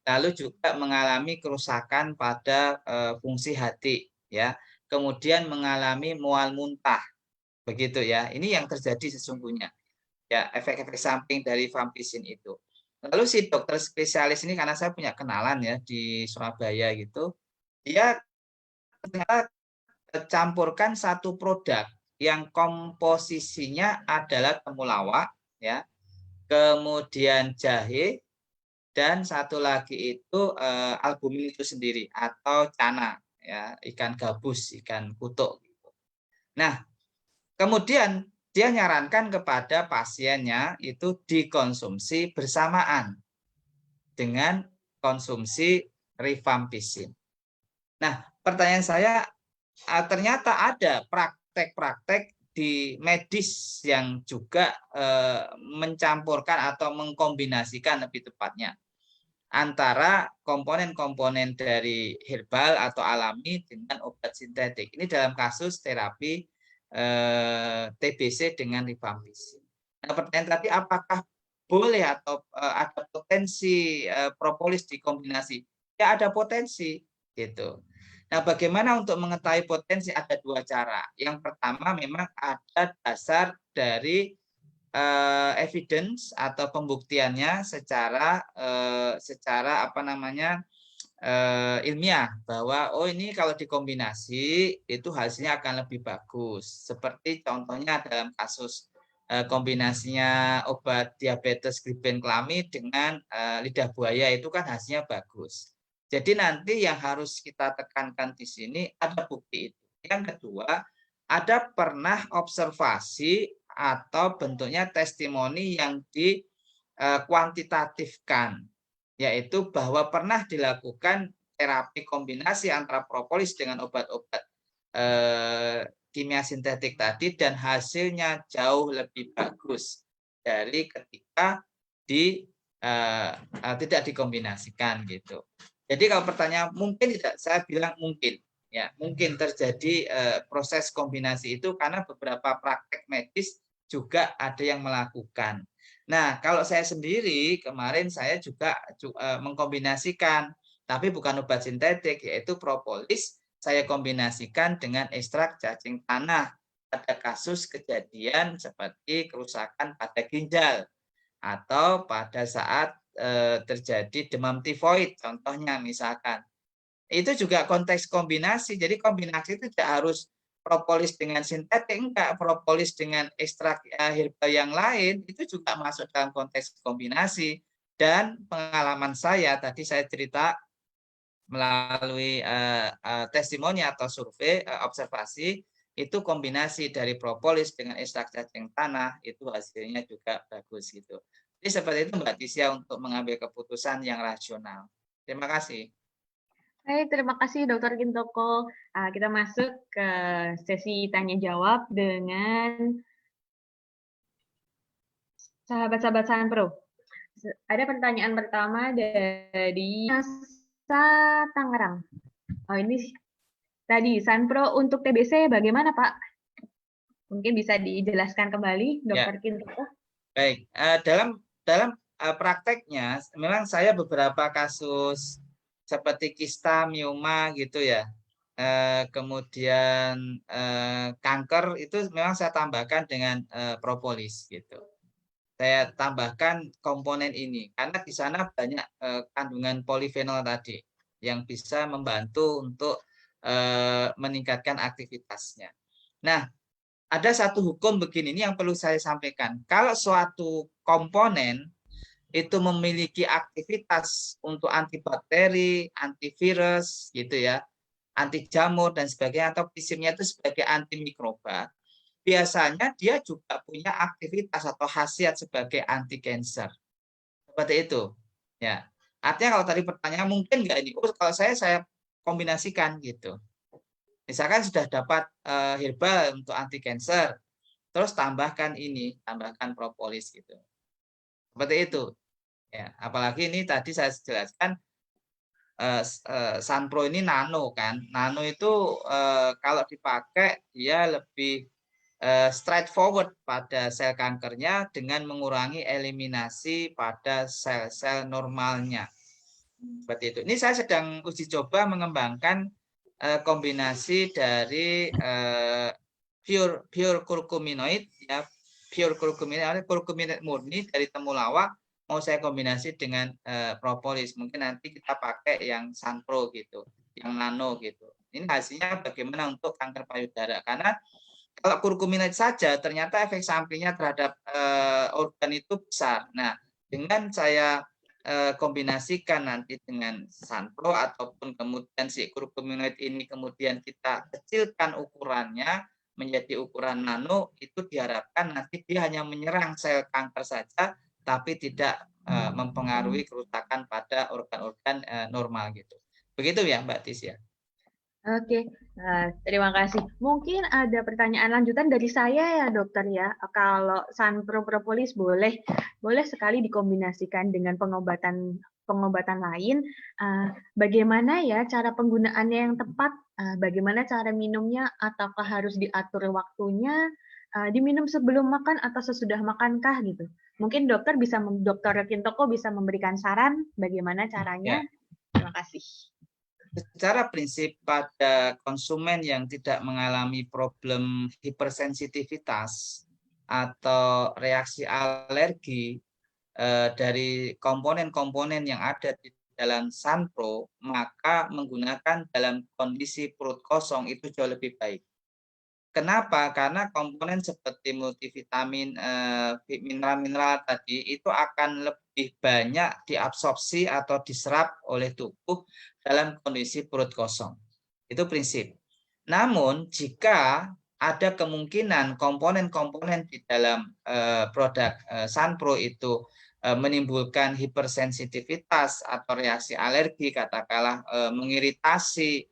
lalu juga mengalami kerusakan pada fungsi hati, ya, kemudian mengalami mual muntah, begitu ya. Ini yang terjadi sesungguhnya, ya, efek-efek samping dari vampisin itu. Lalu si dokter spesialis ini, karena saya punya kenalan ya di Surabaya gitu, dia ternyata campurkan satu produk yang komposisinya adalah temulawak, ya, kemudian jahe, dan satu lagi itu albumin itu sendiri atau cana, ya, ikan gabus, ikan kutuk. Nah, kemudian dia nyarankan kepada pasiennya itu dikonsumsi bersamaan dengan konsumsi rifampicin. Nah, pertanyaan saya, ternyata ada praktek-praktek di medis yang juga mencampurkan atau mengkombinasikan lebih tepatnya antara komponen-komponen dari herbal atau alami dengan obat sintetik. Ini dalam kasus terapi TBC dengan rifampicin. Nah, pertanyaan tadi, apakah boleh atau ada potensi propolis dikombinasi? Ya, ada potensi gitu. Nah, bagaimana untuk mengetahui potensi? Ada dua cara. Yang pertama, memang ada dasar dari evidence atau pembuktiannya secara apa namanya ilmiah, bahwa oh ini kalau dikombinasi itu hasilnya akan lebih bagus. Seperti contohnya dalam kasus kombinasinya obat diabetes glibenclamid dengan lidah buaya, itu kan hasilnya bagus. Jadi nanti yang harus kita tekankan di sini ada bukti itu. Yang kedua, ada pernah observasi atau bentuknya testimoni yang dikuantitatifkan, yaitu bahwa pernah dilakukan terapi kombinasi antara propolis dengan obat-obat kimia sintetik tadi, dan hasilnya jauh lebih bagus dari ketika tidak dikombinasikan gitu. Jadi kalau pertanyaan mungkin tidak, saya bilang mungkin. Ya, mungkin terjadi proses kombinasi itu karena beberapa praktek medis juga ada yang melakukan. Nah, kalau saya sendiri kemarin saya juga mengkombinasikan, tapi bukan obat sintetik, yaitu propolis saya kombinasikan dengan ekstrak cacing tanah pada kasus kejadian seperti kerusakan pada ginjal atau pada saat terjadi demam tifoid contohnya misalkan. Itu juga konteks kombinasi. Jadi kombinasi itu tidak harus propolis dengan sintetik, enggak, propolis dengan ekstrak herbal yang lain itu juga masuk dalam konteks kombinasi. Dan pengalaman saya tadi saya cerita melalui testimoni atau survei observasi, itu kombinasi dari propolis dengan ekstrak cacing tanah itu hasilnya juga bagus gitu. Jadi seperti itu Mbak Tisya untuk mengambil keputusan yang rasional. Terima kasih. Baik, terima kasih Dr. Gintoko. Kita masuk ke sesi tanya jawab dengan sahabat-sahabat Sanpro. Ada pertanyaan pertama dari Nasa Tangerang. Oh, ini tadi Sanpro untuk TBC bagaimana Pak? Mungkin bisa dijelaskan kembali Dr. Gintoko. Baik, dalam prakteknya memang saya beberapa kasus seperti kista, mioma gitu ya, kemudian kanker itu memang saya tambahkan dengan propolis gitu. Saya tambahkan komponen ini karena di sana banyak kandungan polifenol tadi yang bisa membantu untuk meningkatkan aktivitasnya. Nah, ada satu hukum begini, ini yang perlu saya sampaikan. Kalau suatu komponen itu memiliki aktivitas untuk antibakteri, antivirus, gitu ya, anti jamur dan sebagainya, atau prinsipnya itu sebagai antimikroba, biasanya dia juga punya aktivitas atau khasiat sebagai anti cancer. Seperti itu. Ya. Artinya kalau tadi pertanyaan mungkin nggak ini, kalau saya kombinasikan gitu. Misalkan sudah dapat herbal untuk anti cancer, terus tambahkan propolis gitu. Seperti itu. Ya, apalagi ini tadi saya jelaskan Sanpro ini nano kan. Nano itu kalau dipakai dia lebih straightforward pada sel kankernya dengan mengurangi eliminasi pada sel-sel normalnya. Seperti itu. Ini saya sedang uji coba mengembangkan kombinasi dari pure curcuminoid, ya, pure curcuminoid murni dari temulawak, mau saya kombinasi dengan propolis. Mungkin nanti kita pakai yang Sunpro gitu, yang nano gitu. Ini hasilnya bagaimana untuk kanker payudara, karena kalau curcuminoid saja ternyata efek sampingnya terhadap organ itu besar. Nah, dengan saya kombinasikan nanti dengan Sunpro ataupun kemudian si curcuminoid ini kemudian kita kecilkan ukurannya menjadi ukuran nano, itu diharapkan nanti dia hanya menyerang sel kanker saja tapi tidak mempengaruhi kerusakan pada organ-organ normal gitu. Begitu ya Mbak Tis ya. Oke, terima kasih. Mungkin ada pertanyaan lanjutan dari saya ya dokter ya. Kalau Sunpro Propolis boleh sekali dikombinasikan dengan pengobatan lain. Bagaimana ya cara penggunaannya yang tepat? Bagaimana cara minumnya? Ataukah harus diatur waktunya? Diminum sebelum makan atau sesudah makankah gitu? Mungkin Dokter Kintoko bisa memberikan saran bagaimana caranya. Ya. Terima kasih. Secara prinsip pada konsumen yang tidak mengalami problem hipersensitivitas atau reaksi alergi dari komponen-komponen yang ada di dalam Sunpro, maka menggunakan dalam kondisi perut kosong itu jauh lebih baik. Kenapa? Karena komponen seperti multivitamin, mineral-mineral tadi itu akan lebih banyak diabsorpsi atau diserap oleh tubuh dalam kondisi perut kosong. Itu prinsip. Namun jika ada kemungkinan komponen-komponen di dalam produk Sunpro itu menimbulkan hipersensitivitas atau reaksi alergi, katakanlah mengiritasi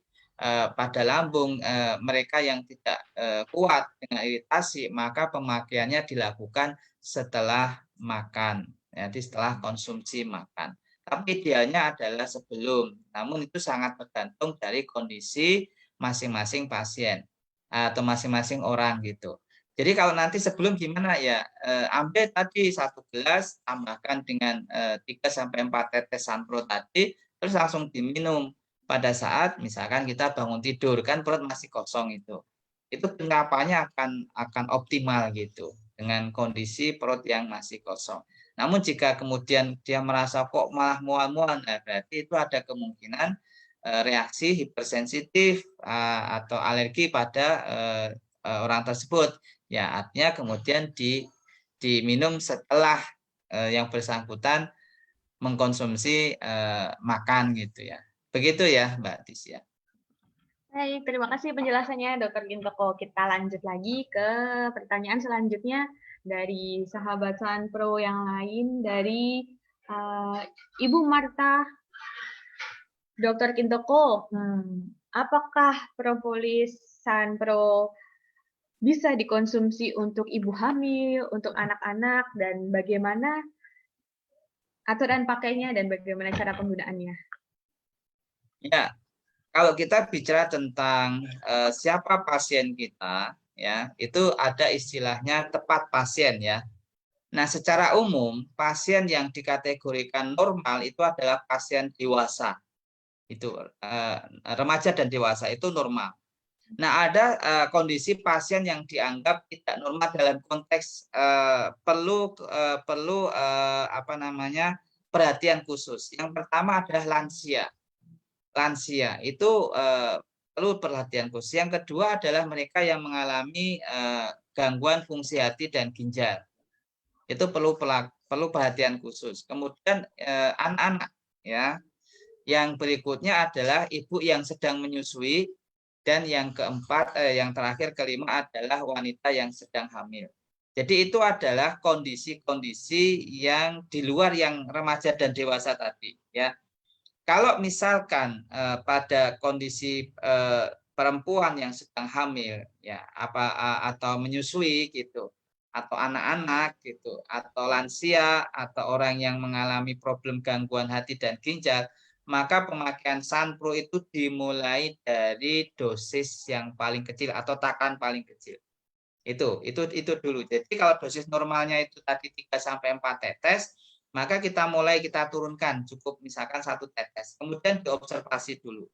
pada lambung mereka yang tidak kuat dengan iritasi, maka pemakaiannya dilakukan setelah makan, jadi setelah konsumsi makan. Tapi idealnya adalah sebelum. Namun itu sangat tergantung dari kondisi masing-masing pasien atau masing-masing orang gitu. Jadi kalau nanti sebelum gimana ya, ambil tadi 1 gelas, tambahkan dengan 3-4 tetes Sunpro tadi, terus langsung diminum. Pada saat misalkan kita bangun tidur kan perut masih kosong itu penyapaannya akan optimal gitu dengan kondisi perut yang masih kosong. Namun jika kemudian dia merasa kok malah mual-mual, nah berarti itu ada kemungkinan reaksi hipersensitif atau alergi pada orang tersebut. Ya artinya kemudian diminum setelah yang bersangkutan mengkonsumsi makan gitu ya. Begitu ya, Mbak Tis ya. Baik, terima kasih penjelasannya Dr. Gintoko. Kita lanjut lagi ke pertanyaan selanjutnya dari sahabat Sunpro yang lain, dari Ibu Marta. Dr. Gintoko, apakah propolis Sunpro bisa dikonsumsi untuk ibu hamil, untuk anak-anak, dan bagaimana aturan pakainya dan bagaimana cara penggunaannya? Ya, kalau kita bicara tentang siapa pasien kita, ya itu ada istilahnya tepat pasien ya. Nah, secara umum pasien yang dikategorikan normal itu adalah pasien dewasa, itu remaja dan dewasa itu normal. Nah, ada kondisi pasien yang dianggap tidak normal dalam konteks perlu perhatian khusus. Yang pertama adalah lansia. Lansia itu perlu perhatian khusus. Yang kedua adalah mereka yang mengalami gangguan fungsi hati dan ginjal. Itu perlu perhatian khusus. Kemudian anak-anak ya. Yang berikutnya adalah ibu yang sedang menyusui, dan yang keempat yang terakhir kelima adalah wanita yang sedang hamil. Jadi itu adalah kondisi-kondisi yang di luar yang remaja dan dewasa tadi ya. Kalau misalkan pada kondisi perempuan yang sedang hamil ya atau menyusui gitu, atau anak-anak gitu, atau lansia atau orang yang mengalami problem gangguan hati dan ginjal, maka pemakaian Sunpro itu dimulai dari dosis yang paling kecil atau takaran paling kecil. Itu dulu. Jadi kalau dosis normalnya itu tadi 3 sampai 4 tetes, maka kita turunkan cukup misalkan 1 tetes. Kemudian diobservasi dulu.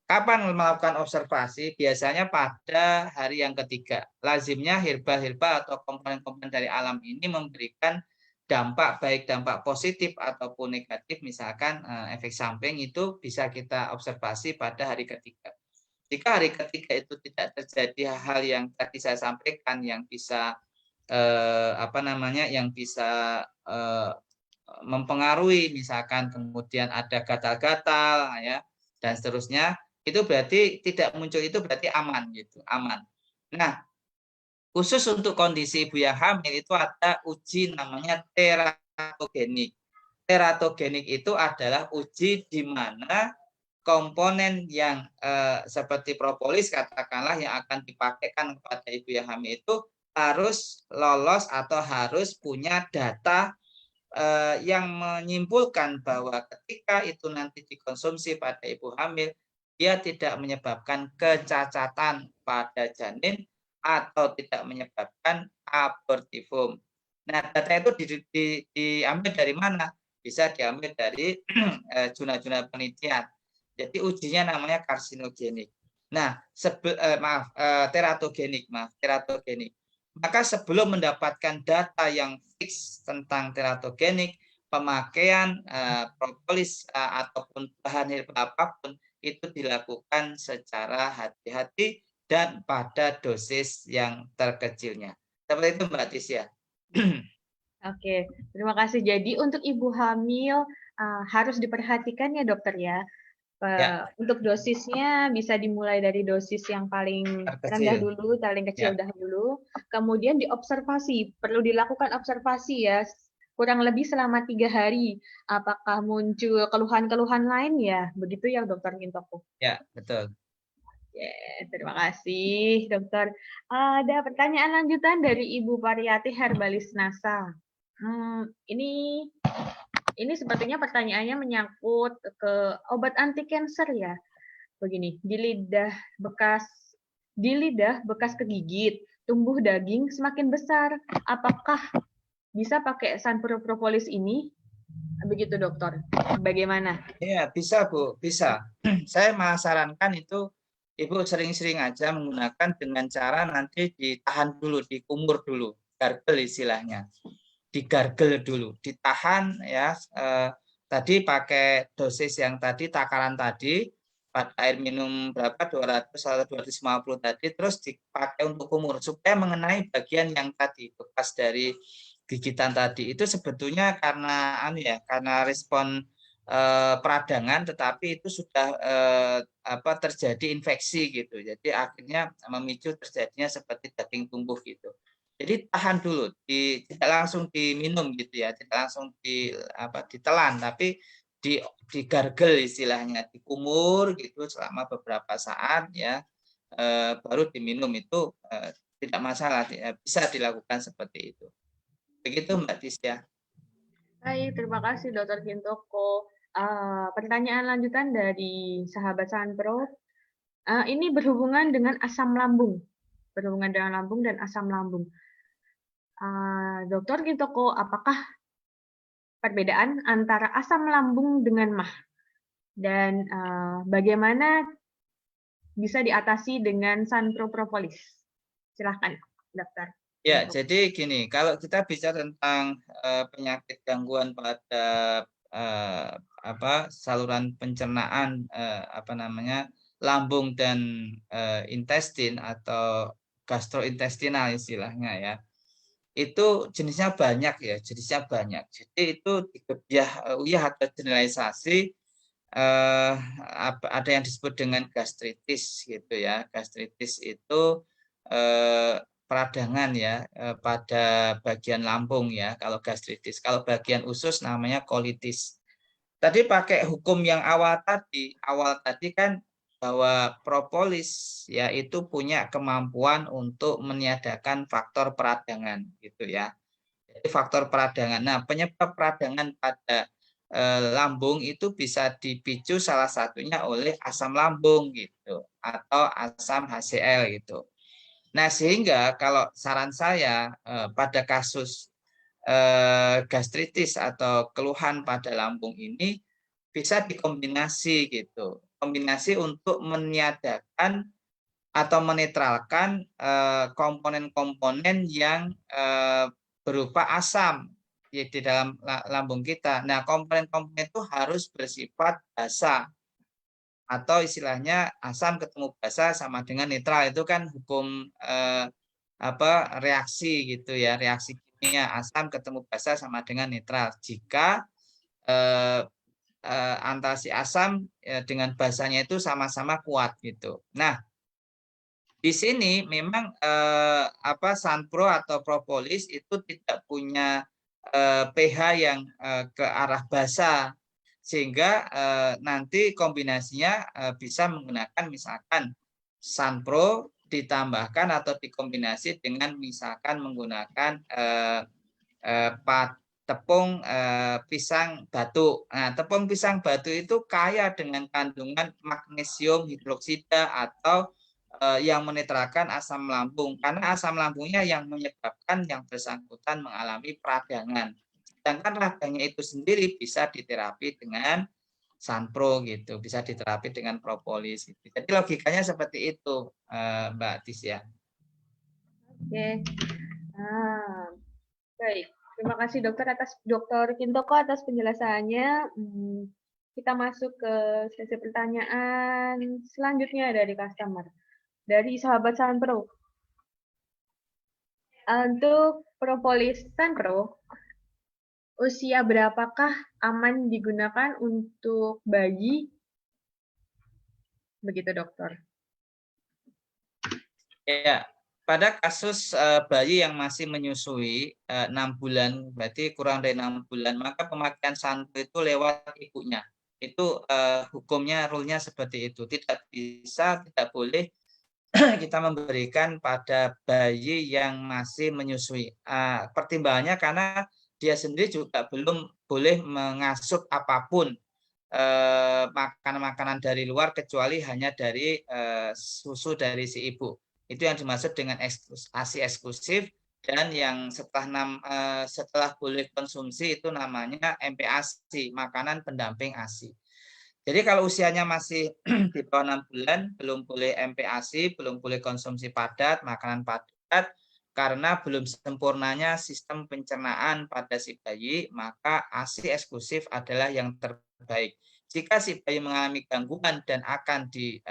Kapan melakukan observasi? Biasanya pada hari yang ketiga. Lazimnya herba-herba atau komponen-komponen dari alam ini memberikan dampak, baik dampak positif ataupun negatif, misalkan efek samping itu bisa kita observasi pada hari ketiga. Jika hari ketiga itu tidak terjadi hal yang tadi saya sampaikan, yang bisa yang bisa mempengaruhi, misalkan kemudian ada gatal-gatal ya dan seterusnya, itu berarti tidak muncul, itu berarti aman gitu, aman. Nah, khusus untuk kondisi ibu yang hamil itu ada uji namanya teratogenik. Teratogenik itu adalah uji di mana komponen yang seperti propolis katakanlah yang akan dipakaikan kepada ibu yang hamil itu harus lolos atau harus punya data yang menyimpulkan bahwa ketika itu nanti dikonsumsi pada ibu hamil, dia tidak menyebabkan kecacatan pada janin atau tidak menyebabkan abortifum. Nah, data itu diambil dari mana? Bisa diambil dari jurnal-jurnal penelitian. Jadi ujinya namanya karsinogenik. Nah, teratogenik. Maka sebelum mendapatkan data yang fix tentang teratogenik, pemakaian propolis ataupun bahan herba apapun itu dilakukan secara hati-hati dan pada dosis yang terkecilnya. Seperti itu Mbak Tisya. Oke, terima kasih. Jadi untuk ibu hamil harus diperhatikan ya dokter ya. Untuk dosisnya bisa dimulai dari dosis yang paling rendah dulu, paling kecil dahulu. Kemudian diobservasi, perlu dilakukan observasi ya, kurang lebih selama 3 hari. Apakah muncul keluhan-keluhan lain ya? Begitu ya Dokter Gintoko? Ya, betul. Terima kasih dokter. Ada pertanyaan lanjutan dari Ibu Pariyati Herbalis NASA. Ini sepertinya pertanyaannya menyangkut ke obat anti kanker ya. Begini, di lidah bekas kegigit, tumbuh daging semakin besar. Apakah bisa pakai sunflower propolis ini? Begitu dokter. Bagaimana? Ya, bisa Bu, bisa. Saya malah sarankan itu Ibu sering-sering aja menggunakan dengan cara nanti ditahan dulu, dikumur dulu, gargle istilahnya. Digargle dulu, ditahan ya. Tadi pakai dosis yang tadi takaran tadi, pada air minum berapa 200 atau 250 tadi, terus dipakai untuk kumur supaya mengenai bagian yang tadi bekas dari gigitan tadi. Itu sebetulnya karena karena respon peradangan, tetapi itu sudah terjadi infeksi gitu. Jadi akhirnya memicu terjadinya seperti daging tumbuh gitu. Jadi tahan dulu, tidak langsung diminum gitu ya, tidak langsung ditelan, tapi digargle istilahnya, dikumur gitu selama beberapa saat ya, baru diminum. Itu tidak masalah, bisa dilakukan seperti itu. Begitu Mbak Tisya. Baik, terima kasih Dr. Gintoko. Pertanyaan lanjutan dari sahabat Sanpro. Ini berhubungan dengan asam lambung. Berhubungan dengan lambung dan asam lambung. Dr. Gintoko, apakah perbedaan antara asam lambung dengan MAH? Dan bagaimana bisa diatasi dengan sunflower propolis? Silahkan, dokter. Ya, jadi gini, kalau kita bicara tentang penyakit gangguan pada saluran pencernaan, lambung dan intestin atau gastrointestinal istilahnya ya, itu jenisnya banyak ya, Jadi itu digebiah uyah atau generalisasi, ada yang disebut dengan gastritis gitu ya. Gastritis itu peradangan ya pada bagian lambung ya kalau gastritis. Kalau bagian usus namanya kolitis. Tadi pakai hukum yang awal tadi kan bahwa propolis ya itu punya kemampuan untuk meniadakan faktor peradangan gitu ya. Jadi faktor peradangan. Nah, penyebab peradangan pada lambung itu bisa dipicu salah satunya oleh asam lambung gitu atau asam HCl gitu. Nah, sehingga kalau saran saya pada kasus gastritis atau keluhan pada lambung ini bisa dikombinasi gitu. Kombinasi untuk meniadakan atau menetralkan komponen-komponen yang berupa asam di dalam lambung kita. Nah, komponen-komponen itu harus bersifat basa atau istilahnya asam ketemu basa sama dengan netral. Itu kan hukum reaksi gitu ya, reaksi kimia asam ketemu basa sama dengan netral. Jika antara si asam dengan basanya itu sama-sama kuat gitu. Nah, di sini memang Sunpro atau propolis itu tidak punya pH yang ke arah basa, sehingga nanti kombinasinya bisa menggunakan misalkan Sunpro ditambahkan atau dikombinasi dengan misalkan menggunakan tepung pisang batu. Nah, tepung pisang batu itu kaya dengan kandungan magnesium hidroksida atau yang menetralkan asam lambung, karena asam lambungnya yang menyebabkan yang bersangkutan mengalami peradangan. Sedangkan radangnya itu sendiri bisa diterapi dengan Sunpro gitu, bisa diterapi dengan propolis. Gitu. Jadi logikanya seperti itu, Mbak Tisya. Oke, baik. Terima kasih Dokter Kintoko atas penjelasannya. Kita masuk ke sesi pertanyaan selanjutnya dari customer. Dari sahabat Sunpro. Untuk propolis Sunpro, usia berapakah aman digunakan untuk bayi? Begitu, dokter. Ya, pada kasus bayi yang masih menyusui 6 bulan, berarti kurang dari 6 bulan, maka pemakaian Sunpro itu lewat ibunya. Itu hukumnya, rule-nya seperti itu. Tidak bisa, tidak boleh kita memberikan pada bayi yang masih menyusui. Pertimbangannya karena dia sendiri juga belum boleh mengasup apapun makanan-makanan dari luar kecuali hanya dari susu dari si ibu. Itu yang dimaksud dengan ASI eksklusif, dan yang setelah boleh konsumsi itu namanya MPASI, makanan pendamping ASI. Jadi kalau usianya masih di bawah 6 bulan, belum boleh MPASI, belum boleh konsumsi padat, makanan padat, karena belum sempurnanya sistem pencernaan pada si bayi, maka ASI eksklusif adalah yang terbaik. Jika si bayi mengalami gangguan dan akan di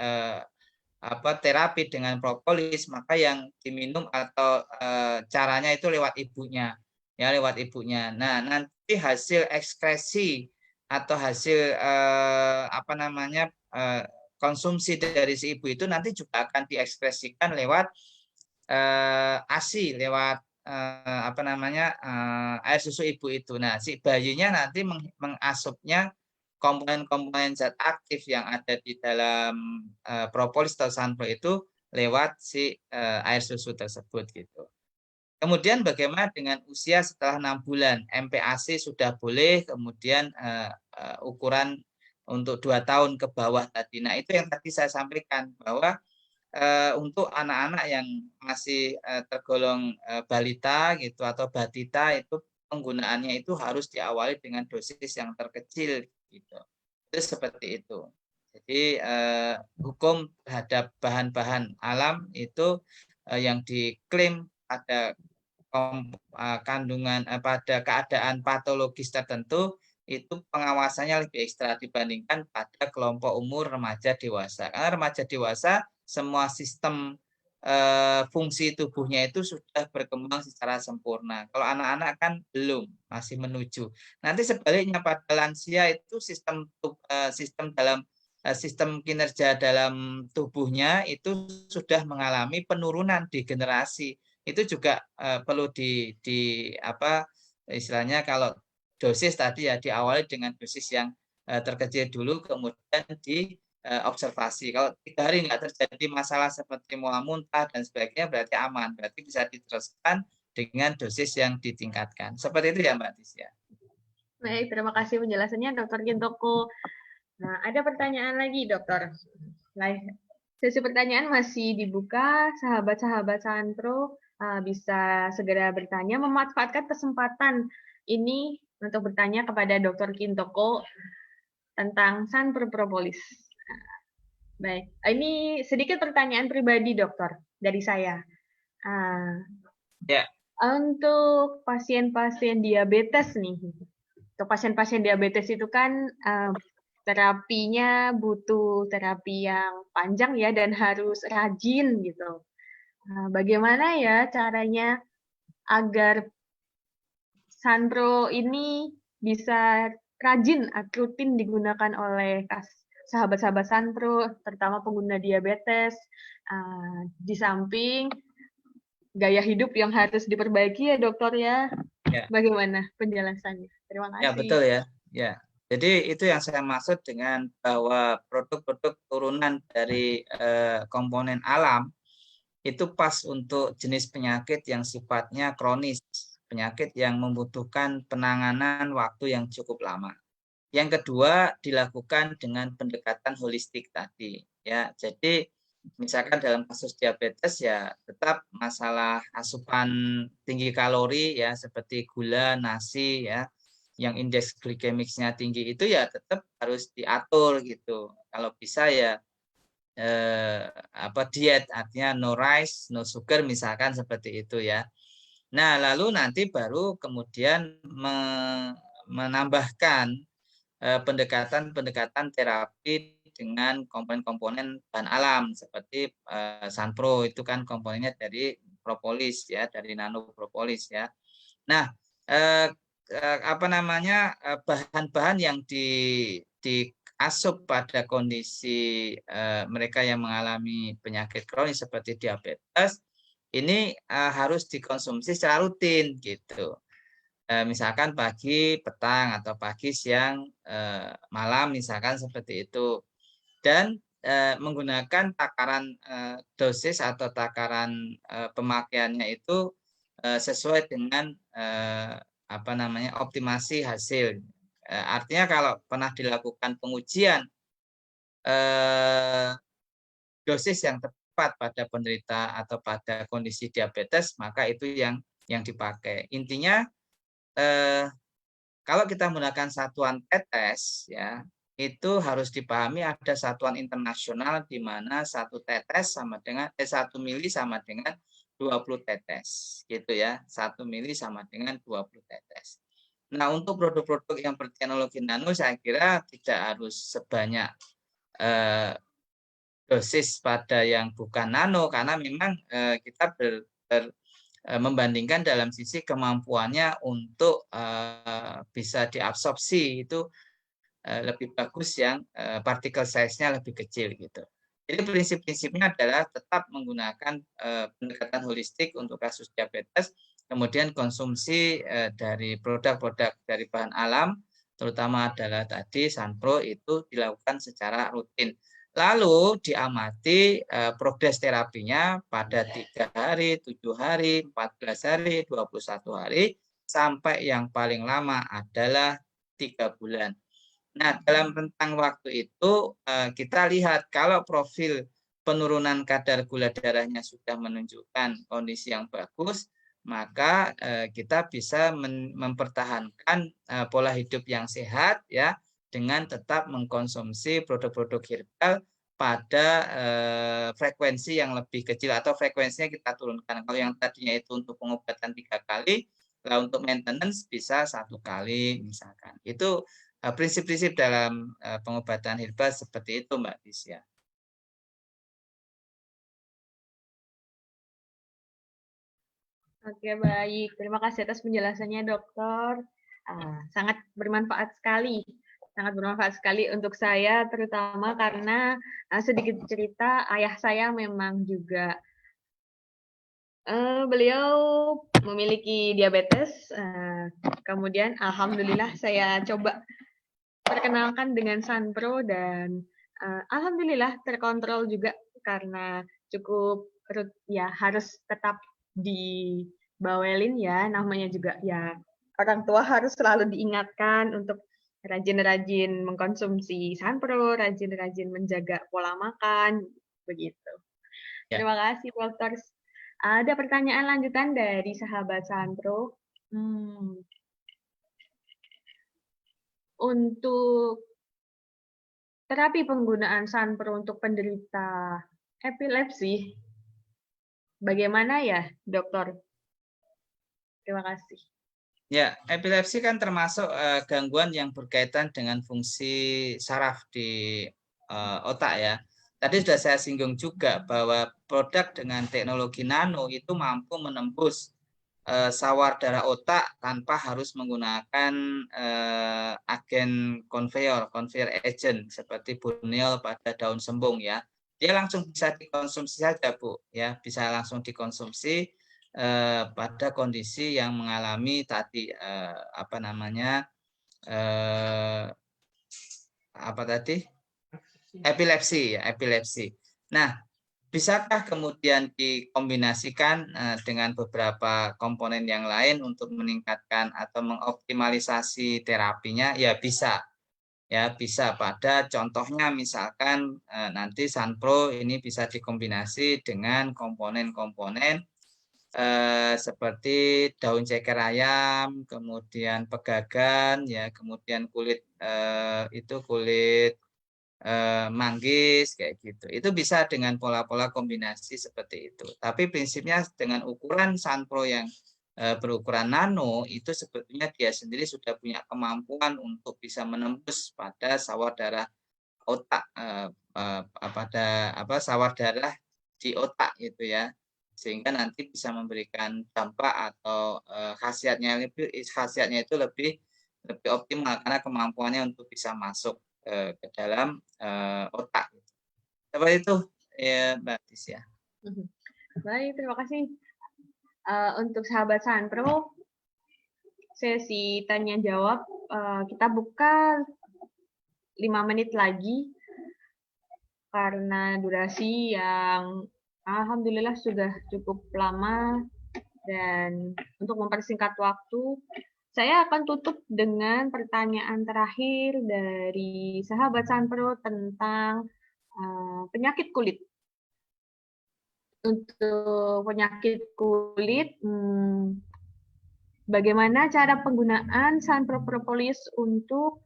terapi dengan propolis, maka yang diminum atau caranya itu lewat ibunya, ya lewat ibunya. Nah, nanti hasil ekskresi atau hasil konsumsi dari si ibu itu nanti juga akan diekspresikan lewat ASI, lewat air susu ibu itu. Nah, si bayinya nanti mengasupnya komponen-komponen zat aktif yang ada di dalam propolis atau Sunpro itu lewat si air susu tersebut gitu. Kemudian bagaimana dengan usia setelah 6 bulan? MPASI sudah boleh, kemudian ukuran untuk 2 tahun ke bawah tadi. Nah, itu yang tadi saya sampaikan bahwa untuk anak-anak yang masih tergolong balita gitu atau batita, itu penggunaannya itu harus diawali dengan dosis yang terkecil gitu. Itu seperti itu. Jadi hukum terhadap bahan-bahan alam itu yang diklaim pada kandungan pada keadaan patologis tertentu itu pengawasannya lebih ekstra dibandingkan pada kelompok umur remaja dewasa. Karena remaja dewasa semua sistem fungsi tubuhnya itu sudah berkembang secara sempurna. Kalau anak-anak kan belum, masih menuju. Nanti sebaliknya pada lansia itu sistem kinerja dalam tubuhnya itu sudah mengalami penurunan di generasi. Itu juga perlu istilahnya kalau dosis tadi ya diawali dengan dosis yang terkecil dulu, kemudian diobservasi. Kalau 3 hari nggak terjadi masalah seperti mual muntah dan sebagainya, berarti aman, berarti bisa diteruskan dengan dosis yang ditingkatkan. Seperti itu ya Mbak Tisya. Baik, terima kasih penjelasannya Dokter Kintoko. Nah, ada pertanyaan lagi, Dokter. Sesi pertanyaan masih dibuka, sahabat-sahabat Sanpro bisa segera bertanya, memanfaatkan kesempatan ini untuk bertanya kepada Dr. Kintoko tentang Sanpro Propolis. Baik, ini sedikit pertanyaan pribadi, Dokter, dari saya. Ya. Untuk pasien-pasien diabetes nih, untuk pasien-pasien diabetes itu kan terapinya butuh terapi yang panjang ya dan harus rajin gitu. Bagaimana ya caranya agar Sanpro ini bisa rajin, rutin digunakan oleh sahabat-sahabat Sanpro, terutama pengguna diabetes, di samping gaya hidup yang harus diperbaiki ya dokter ya. Bagaimana penjelasannya? Terima kasih. Ya betul ya. Ya. Jadi itu yang saya maksud dengan bahwa produk-produk turunan dari komponen alam itu pas untuk jenis penyakit yang sifatnya kronis, penyakit yang membutuhkan penanganan waktu yang cukup lama. Yang kedua, dilakukan dengan pendekatan holistik tadi. Ya, jadi misalkan dalam kasus diabetes ya tetap masalah asupan tinggi kalori ya seperti gula, nasi ya, yang indeks glikemiknya tinggi itu ya tetap harus diatur gitu. Kalau bisa ya diet, artinya no rice, no sugar misalkan seperti itu ya. Nah, lalu nanti baru kemudian menambahkan pendekatan-pendekatan terapi dengan komponen-komponen bahan alam seperti Sanpro itu kan komponennya dari propolis ya, dari nanopropolis ya. Nah, bahan-bahan yang diasup pada kondisi mereka yang mengalami penyakit kronis seperti diabetes ini harus dikonsumsi secara rutin gitu. Misalkan pagi, petang, atau pagi, siang, malam, misalkan seperti itu. Dan menggunakan takaran dosis atau takaran pemakaiannya itu sesuai dengan optimasi hasil. Artinya kalau pernah dilakukan pengujian dosis yang tepat pada penderita atau pada kondisi diabetes, maka itu yang dipakai. Intinya kalau kita menggunakan satuan tetes ya itu harus dipahami ada satuan internasional di mana 1 tetes sama dengan 1 mili sama dengan 20 tetes gitu ya. 1 mili sama dengan 20 tetes. Nah, untuk produk-produk yang berteknologi nano saya kira tidak harus sebanyak dosis pada yang bukan nano karena memang kita membandingkan dalam sisi kemampuannya untuk bisa diabsorpsi itu lebih bagus yang partikel size-nya lebih kecil gitu. Jadi prinsip-prinsipnya adalah tetap menggunakan pendekatan holistik untuk kasus diabetes, kemudian konsumsi dari produk-produk dari bahan alam, terutama adalah tadi Sanpro itu dilakukan secara rutin. Lalu diamati progres terapinya pada 3 hari, 7 hari, 14 hari, 21 hari, sampai yang paling lama adalah 3 bulan. Nah, dalam rentang waktu itu kita lihat kalau profil penurunan kadar gula darahnya sudah menunjukkan kondisi yang bagus, maka kita bisa mempertahankan pola hidup yang sehat ya dengan tetap mengkonsumsi produk-produk herbal pada frekuensi yang lebih kecil atau frekuensinya kita turunkan. Kalau yang tadinya itu untuk pengobatan 3 kali, kalau untuk maintenance bisa 1 kali misalkan. Itu prinsip-prinsip dalam pengobatan herbal seperti itu Mbak Tisya. Oke, baik. Terima kasih atas penjelasannya, dokter. Sangat bermanfaat sekali. Sangat bermanfaat sekali untuk saya, terutama karena sedikit cerita, ayah saya memang juga beliau memiliki diabetes. Kemudian, alhamdulillah saya coba perkenalkan dengan Sanpro dan alhamdulillah terkontrol juga karena cukup ya harus tetap dibawelin ya, namanya juga ya orang tua harus selalu diingatkan untuk rajin-rajin mengkonsumsi Sanpro, rajin-rajin menjaga pola makan. begitu. Ya. Terima kasih, Dokter. Ada pertanyaan lanjutan dari sahabat Sanpro. Untuk terapi penggunaan Sanpro untuk penderita epilepsi, bagaimana ya, Dokter? Terima kasih. Ya, epilepsi kan termasuk gangguan yang berkaitan dengan fungsi saraf di otak ya. Tadi sudah saya singgung juga bahwa produk dengan teknologi nano itu mampu menembus sawar darah otak tanpa harus menggunakan agen conveyor agent seperti buniol pada daun sembung ya. Dia langsung bisa dikonsumsi saja, Bu, ya, bisa langsung dikonsumsi pada kondisi yang mengalami tadi apa namanya epilepsi ya, epilepsi. Nah, bisakah kemudian dikombinasikan dengan beberapa komponen yang lain untuk meningkatkan atau mengoptimalisasi terapinya? Ya bisa. Ya, bisa pada contohnya misalkan nanti Sanpro ini bisa dikombinasi dengan komponen-komponen seperti daun ceker ayam, kemudian pegagan, ya, kemudian kulit kulit manggis kayak gitu. Itu bisa dengan pola-pola kombinasi seperti itu. Tapi prinsipnya dengan ukuran Sanpro yang berukuran nano itu sebetulnya dia sendiri sudah punya kemampuan untuk bisa menembus pada sawar darah otak pada sawar darah di otak gitu ya, sehingga nanti bisa memberikan dampak atau khasiatnya itu lebih optimal karena kemampuannya untuk bisa masuk ke dalam otak. Seperti itu ya, Mbak Tisya. Baik, terima kasih. Untuk sahabat Sanpro, sesi tanya jawab kita buka 5 menit lagi karena durasi yang alhamdulillah sudah cukup lama, dan untuk mempersingkat waktu saya akan tutup dengan pertanyaan terakhir dari sahabat Sanpro tentang penyakit kulit. Untuk penyakit kulit, bagaimana cara penggunaan Sanpro Propolis untuk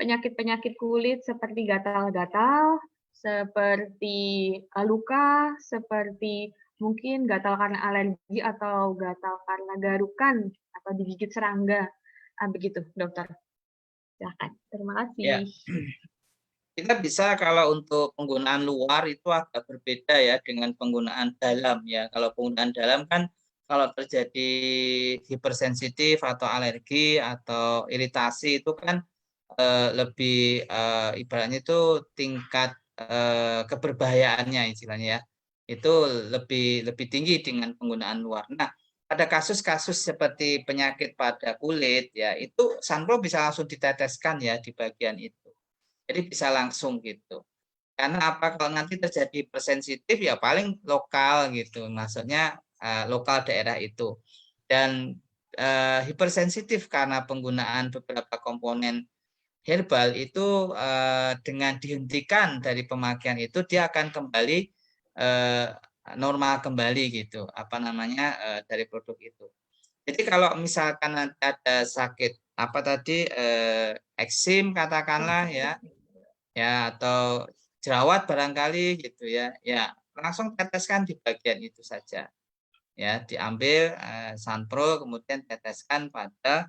penyakit-penyakit kulit seperti gatal-gatal, seperti luka, seperti mungkin gatal karena alergi atau gatal karena garukan atau digigit serangga. Begitu, Dokter. Silakan. Terima kasih. Ya. Kita bisa kalau untuk penggunaan luar itu agak berbeda ya dengan penggunaan dalam ya. Kalau penggunaan dalam kan kalau terjadi hipersensitif atau alergi atau iritasi itu kan lebih ibaratnya itu tingkat keberbahayaannya istilahnya ya. Itu lebih tinggi dengan penggunaan luar. Nah, pada kasus-kasus seperti penyakit pada kulit ya, itu Sanpro bisa langsung diteteskan ya di bagian itu. Jadi bisa langsung gitu. Karena apa, kalau nanti terjadi hipersensitif ya paling lokal gitu. Maksudnya lokal daerah itu. Dan hipersensitif karena penggunaan beberapa komponen herbal itu dengan dihentikan dari pemakaian itu dia akan kembali normal kembali gitu. Apa namanya dari produk itu. Jadi kalau misalkan ada sakit apa tadi eksim katakanlah ya atau jerawat barangkali gitu ya langsung teteskan di bagian itu saja ya, diambil Sanpro kemudian teteskan pada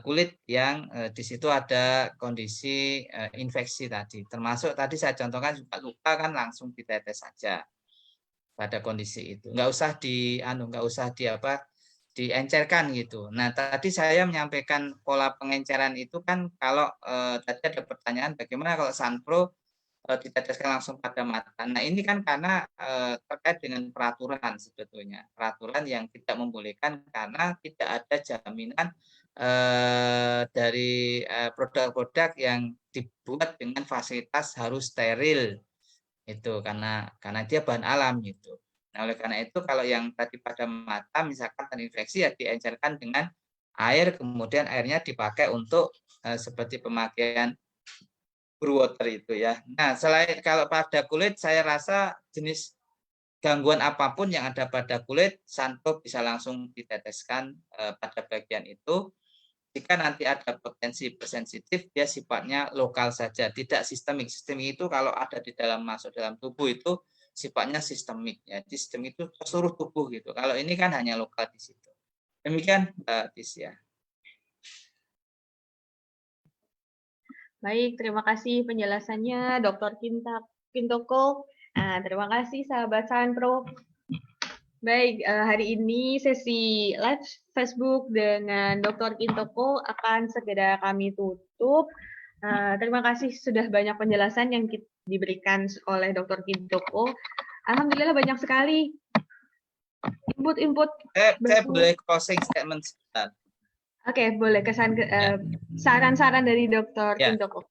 kulit yang di situ ada kondisi infeksi tadi, termasuk tadi saya contohkan juga luka kan langsung ditetes saja pada kondisi itu, nggak usah diencerkan gitu. Nah, tadi saya menyampaikan pola pengenceran itu kan kalau tadi ada pertanyaan bagaimana kalau Sanpro diteteskan langsung pada mata. Nah, ini kan karena terkait dengan peraturan sebetulnya. Peraturan yang tidak membolehkan karena tidak ada jaminan dari produk-produk yang dibuat dengan fasilitas harus steril. Itu karena dia bahan alam gitu. Nah, oleh karena itu kalau yang tadi pada mata misalkan terinfeksi ya diencerkan dengan air, kemudian airnya dipakai untuk seperti pemakaian water itu ya. Nah, selain kalau pada kulit, saya rasa jenis gangguan apapun yang ada pada kulit, Sunpro bisa langsung diteteskan pada bagian itu. Jika nanti ada potensi bersensitif, dia sifatnya lokal saja, tidak sistemik. Sistemik itu kalau ada di dalam masuk dalam tubuh itu sifatnya sistemik. Ya. Jadi sistemik itu ke seluruh tubuh gitu. Kalau ini kan hanya lokal di situ. Demikian, Mbak Tisya. Baik, terima kasih penjelasannya Dr. Kintoko. Terima kasih sahabat Sunpro. Baik, hari ini sesi live Facebook dengan Dr. Kintoko akan segera kami tutup. Terima kasih sudah banyak penjelasan yang diberikan oleh Dr. Kintoko. Alhamdulillah banyak sekali input-input. Saya boleh closing statement sebentar. Oke, boleh saran-saran dari Dr. Kintoko.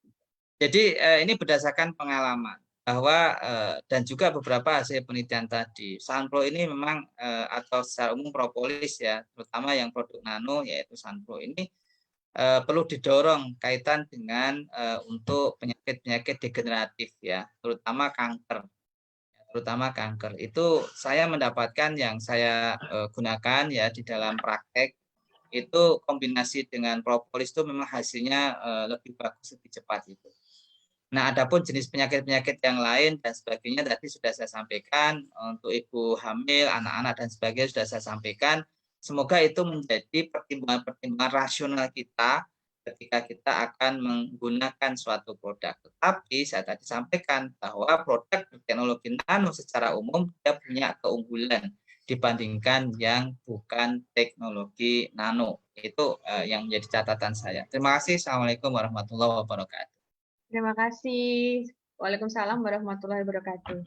Jadi ini berdasarkan pengalaman bahwa dan juga beberapa hasil penelitian tadi, Sunpro ini memang atau secara umum propolis ya, terutama yang produk nano yaitu Sunpro ini perlu didorong kaitan dengan untuk penyakit-penyakit degeneratif ya, terutama kanker. Itu saya mendapatkan yang saya gunakan ya di dalam praktek itu kombinasi dengan propolis itu memang hasilnya lebih bagus, lebih cepat itu. Nah, adapun jenis penyakit-penyakit yang lain dan sebagainya tadi sudah saya sampaikan, untuk ibu hamil, anak-anak dan sebagainya sudah saya sampaikan. Semoga itu menjadi pertimbangan-pertimbangan rasional kita ketika kita akan menggunakan suatu produk. Tetapi saya tadi sampaikan bahwa produk teknologi nano secara umum dia punya keunggulan dibandingkan yang bukan teknologi nano. Itu yang menjadi catatan saya. Terima kasih. Assalamualaikum warahmatullahi wabarakatuh. Terima kasih. Waalaikumsalam warahmatullahi wabarakatuh.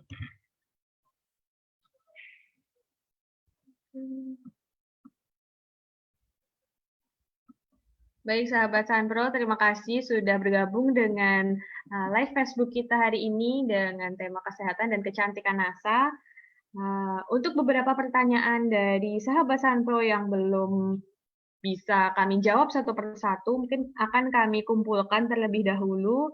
Baik sahabat Sunpro, terima kasih sudah bergabung dengan live Facebook kita hari ini dengan tema kesehatan dan kecantikan NASA. Untuk beberapa pertanyaan dari sahabat Sunpro yang belum bisa kami jawab satu persatu, mungkin akan kami kumpulkan terlebih dahulu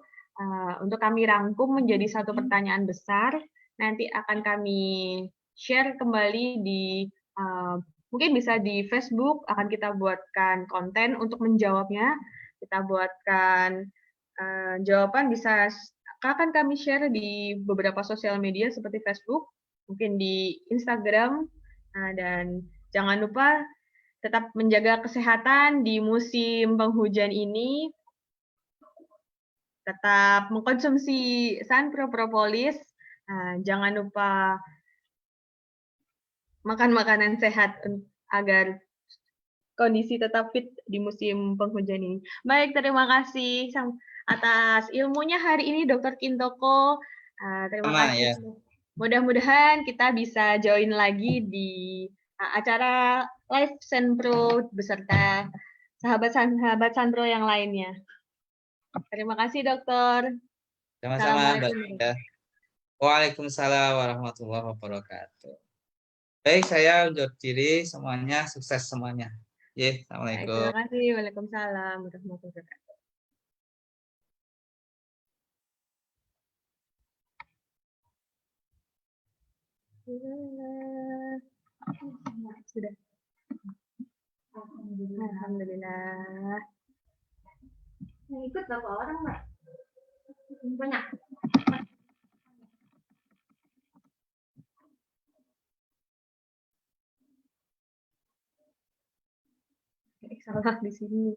untuk kami rangkum menjadi satu pertanyaan besar. Nanti akan kami share kembali di mungkin bisa di Facebook, akan kita buatkan konten untuk menjawabnya. Kita buatkan jawaban bisa akan kami share di beberapa sosial media seperti Facebook, mungkin di Instagram, dan jangan lupa tetap menjaga kesehatan di musim penghujan ini. Tetap mengkonsumsi Sunpro Propolis. Jangan lupa makan makanan sehat agar kondisi tetap fit di musim penghujan ini. Baik, terima kasih atas ilmunya hari ini Dr. Kintoko. Terima kasih. Ya. Mudah-mudahan kita bisa join lagi di acara live Sunpro beserta sahabat Sunpro yang lainnya. Terima kasih, Dokter. Sama-sama, Mbak. Waalaikumsalam warahmatullahi wabarakatuh. Baik, saya undur diri semuanya, sukses semuanya. Assalamualaikum. Terima kasih. Waalaikumsalam warahmatullahi wabarakatuh. Sudah. Alhamdulillah. Yang ikut berapa orang, Mbak? Banyak. Salah di sini.